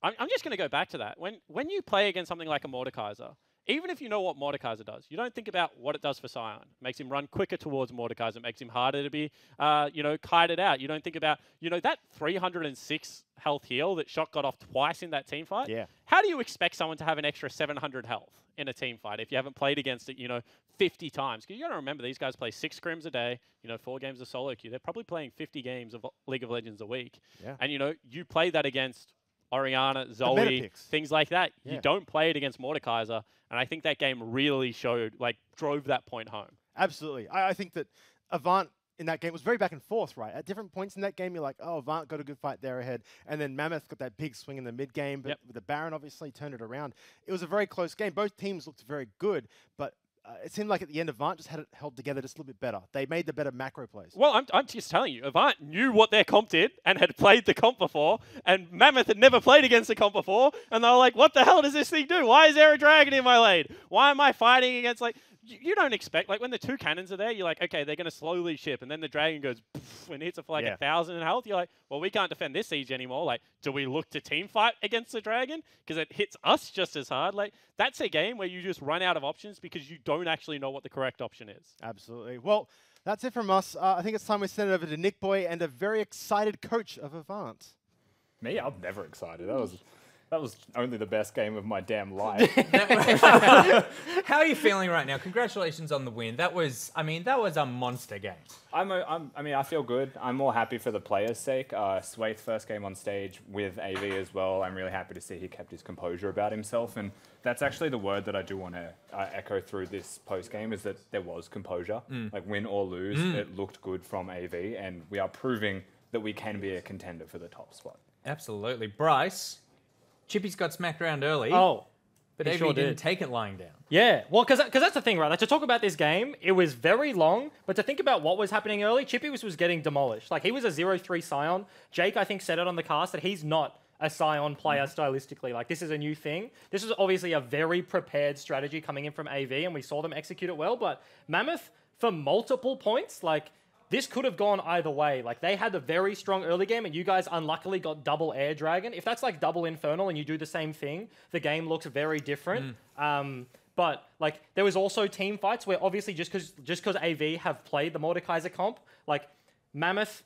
I'm just going to go back to that. When you play against something like a Mordekaiser, even if you know what Mordekaiser does, you don't think about what it does for Sion. It makes him run quicker towards Mordekaiser. It makes him harder to be, kited out. You don't think about, that 306 health heal that Shock got off twice in that team fight. Yeah. How do you expect someone to have an extra 700 health in a team fight if you haven't played against it, 50 times? Because you got to remember, these guys play 6 scrims a day, 4 games of solo queue. They're probably playing 50 games of League of Legends a week. Yeah. And, you play that against Orianna, Zoe, things like that. Yeah. You don't play it against Mordekaiser, and I think that game really drove that point home. Absolutely. I think that Avant in that game was very back and forth, right? At different points in that game, you're like, oh, Avant got a good fight there ahead, and then Mammoth got that big swing in the mid game, but with the Baron obviously turned it around. It was a very close game. Both teams looked very good, but it seemed like at the end, Avant just had it held together just a little bit better. They made the better macro plays. Well, I'm just telling you, Avant knew what their comp did and had played the comp before, and Mammoth had never played against the comp before, and they were like, what the hell does this thing do? Why is there a dragon in my lane? Why am I fighting against, you don't expect, when the 2 cannons are there, you're like, okay, they're going to slowly ship, and then the dragon goes poof, and hits it for 1,000 in health. You're like, well, we can't defend this siege anymore. Do we look to team fight against the dragon? Because it hits us just as hard. That's a game where you just run out of options because you don't actually know what the correct option is. Absolutely. Well, that's it from us. I think it's time we send it over to Nick Boy and a very excited coach of Avant. Me? I'm never excited. That was only the best game of my damn life. How are you feeling right now? Congratulations on the win. That was a monster game. I feel good. I'm more happy for the players' sake. Swaith's first game on stage with AV as well. I'm really happy to see he kept his composure about himself, and that's actually the word that I do want to echo through this post game is that there was composure. Like win or lose, it looked good from AV, and we are proving that we can be a contender for the top spot. Absolutely, Bryce. Chippy's got smacked around early. Oh, but he AV sure didn't did. take it lying down. Yeah, well, because that's the thing, right? Like, to talk about this game, it was very long, but to think about what was happening early, Chippy was getting demolished. Like, he was a 0-3 Scion. Jake, I think, said it on the cast that he's not a Scion player stylistically. Like, this is a new thing. This was obviously a very prepared strategy coming in from AV, and we saw them execute it well, but Mammoth, for multiple points, like, this could have gone either way. Like, they had a very strong early game, and you guys unluckily got double Air Dragon. If that's like double Infernal and you do the same thing, the game looks very different. But, like, there was also team fights where obviously just because AV have played the Mordekaiser comp, like, Mammoth...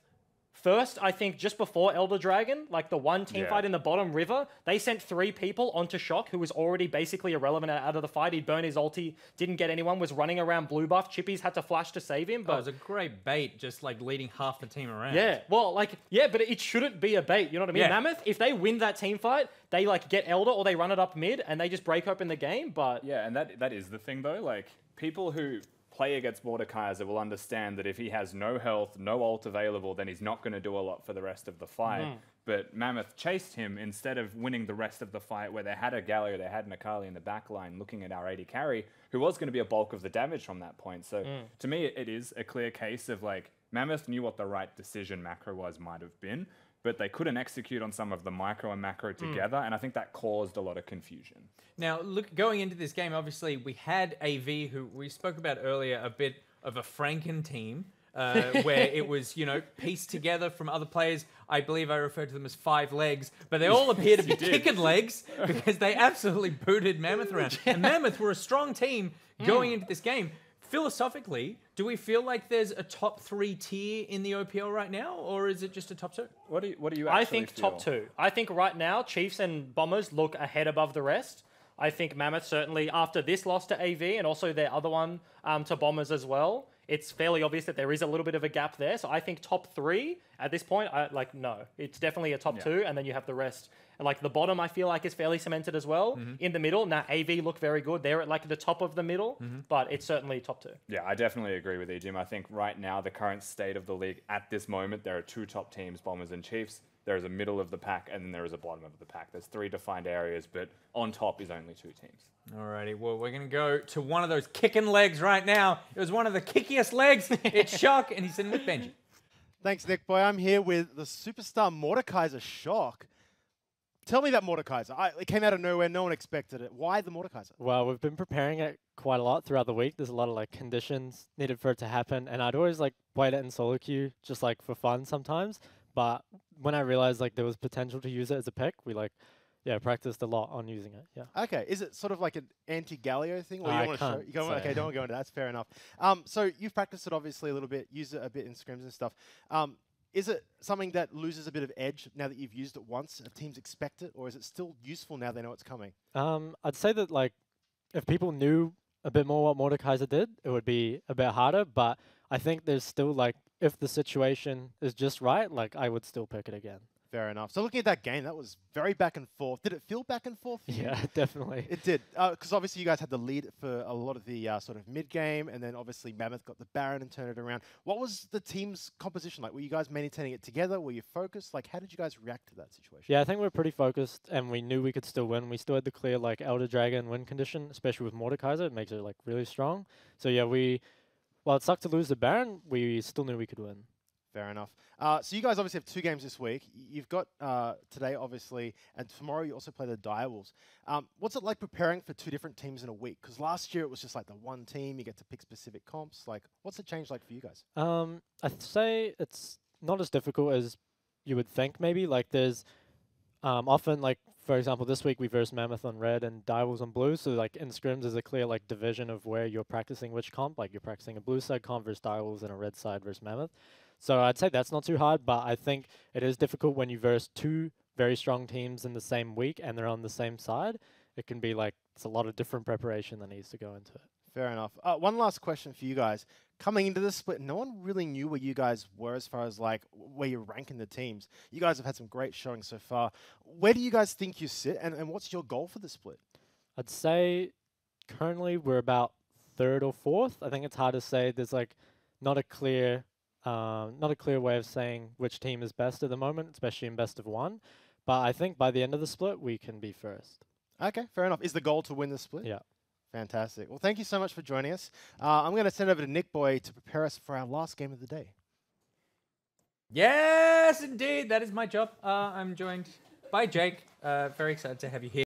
First, I think just before Elder Dragon, like the one team fight in the bottom river, they sent 3 people onto Shock, who was already basically irrelevant out of the fight. He'd burned his ulti, didn't get anyone, was running around blue buff. Chippies had to flash to save him. But it was a great bait, just like leading half the team around. Yeah, well, like, yeah, but it shouldn't be a bait. You know what I mean? Yeah. Mammoth, if they win that team fight, they like get Elder or they run it up mid and they just break open the game. But yeah, and that is the thing though. Like people who play against Mordekaiser will understand that if he has no health, no ult available, then he's not going to do a lot for the rest of the fight. But Mammoth chased him instead of winning the rest of the fight where they had a Galio, they had an Akali in the back line looking at our AD carry, who was going to be a bulk of the damage from that point. So to me, it is a clear case of like Mammoth knew what the right decision macro-wise might have been, but they couldn't execute on some of the micro and macro together, and I think that caused a lot of confusion. Now, look, going into this game, obviously, we had AV, who we spoke about earlier, a bit of a Franken team, where it was, you know, pieced together from other players. I believe I referred to them as 5 legs, but they all appear to be kicking legs because they absolutely booted Mammoth around. And Mammoth were a strong team going into this game. Philosophically, do we feel like there's a top 3 tier in the OPL right now, or is it just a top 2? What do you actually I think feel? top 2. I think right now, Chiefs and Bombers look ahead above the rest. I think Mammoth certainly, after this loss to AV and also their other one to Bombers as well, it's fairly obvious that there is a little bit of a gap there. So I think top 3 at this point, no. It's definitely a top 2, and then you have the rest. And like the bottom, I feel like is fairly cemented as well. In the middle, now AV look very good. They're at like the top of the middle, but it's certainly top 2. Yeah, I definitely agree with you, Jim. I think right now, the current state of the league at this moment, there are 2 top teams, Bombers and Chiefs. There is a middle of the pack, and then there is a bottom of the pack. There's 3 defined areas, but on top is only 2 teams. Alrighty, well, we're going to go to one of those kicking legs right now. It was one of the kickiest legs. It's Shock, and he's sitting with Benji. Thanks, Nick Boy. I'm here with the superstar Mordekaiser Shock. Tell me that Mordekaiser. It came out of nowhere. No one expected it. Why the Mordekaiser? Well, we've been preparing it quite a lot throughout the week. There's a lot of like conditions needed for it to happen, and I'd always like played it in solo queue just like for fun sometimes. But when I realized like there was potential to use it as a pick, we practiced a lot on using it. Yeah. Okay, is it sort of like an anti-Galio thing? Or I you want to show? You don't, okay, don't want to go into that. That's fair enough. So you've practiced it obviously a little bit, used it a bit in scrims and stuff. Is it something that loses a bit of edge now that you've used it once? Have teams expect it, or is it still useful now they know it's coming? I'd say that like if people knew a bit more what Mordekaiser did, it would be a bit harder. But I think there's still like if the situation is just right, like I would still pick it again. Fair enough. So looking at that game, that was very back and forth. Did it feel back and forth? Yeah, definitely. It did. Because obviously you guys had the lead for a lot of the sort of mid-game, and then obviously Mammoth got the Baron and turned it around. What was the team's composition like? Were you guys maintaining it together? Were you focused? Like, how did you guys react to that situation? Yeah, I think we were pretty focused, and we knew we could still win. We still had the clear like Elder Dragon win condition, especially with Mordekaiser. It makes it like really strong. So yeah, while it sucked to lose the Baron, we still knew we could win. Fair enough. So you guys obviously have 2 games this week. You've got today, obviously, and tomorrow you also play the Direwolves. What's it like preparing for 2 different teams in a week? Because last year it was just like the one team, you get to pick specific comps. Like, what's the change like for you guys? I'd say it's not as difficult as you would think, maybe. Like, there's often, like, for example, this week we versed Mammoth on red and Direwolves on blue. So, like, in scrims, there's a clear, like, division of where you're practicing which comp. Like, you're practicing a blue side comp versus Direwolves and a red side versus Mammoth. So I'd say that's not too hard, but I think it is difficult when you verse 2 very strong teams in the same week and they're on the same side, it can be like it's a lot of different preparation that needs to go into it. Fair enough. One last question for you guys. Coming into this split, no one really knew where you guys were as far as like where you're ranking the teams. You guys have had some great showing so far. Where do you guys think you sit, and what's your goal for the split? I'd say currently we're about 3rd or 4th. I think it's hard to say. There's like not a clear way of saying which team is best at the moment, especially in best of 1. But I think by the end of the split, we can be 1st. Okay, fair enough. Is the goal to win the split? Yeah. Fantastic. Well, thank you so much for joining us. I'm going to send over to Nick Boy to prepare us for our last game of the day. Yes, indeed. That is my job. I'm joined by Jake. Very excited to have you here.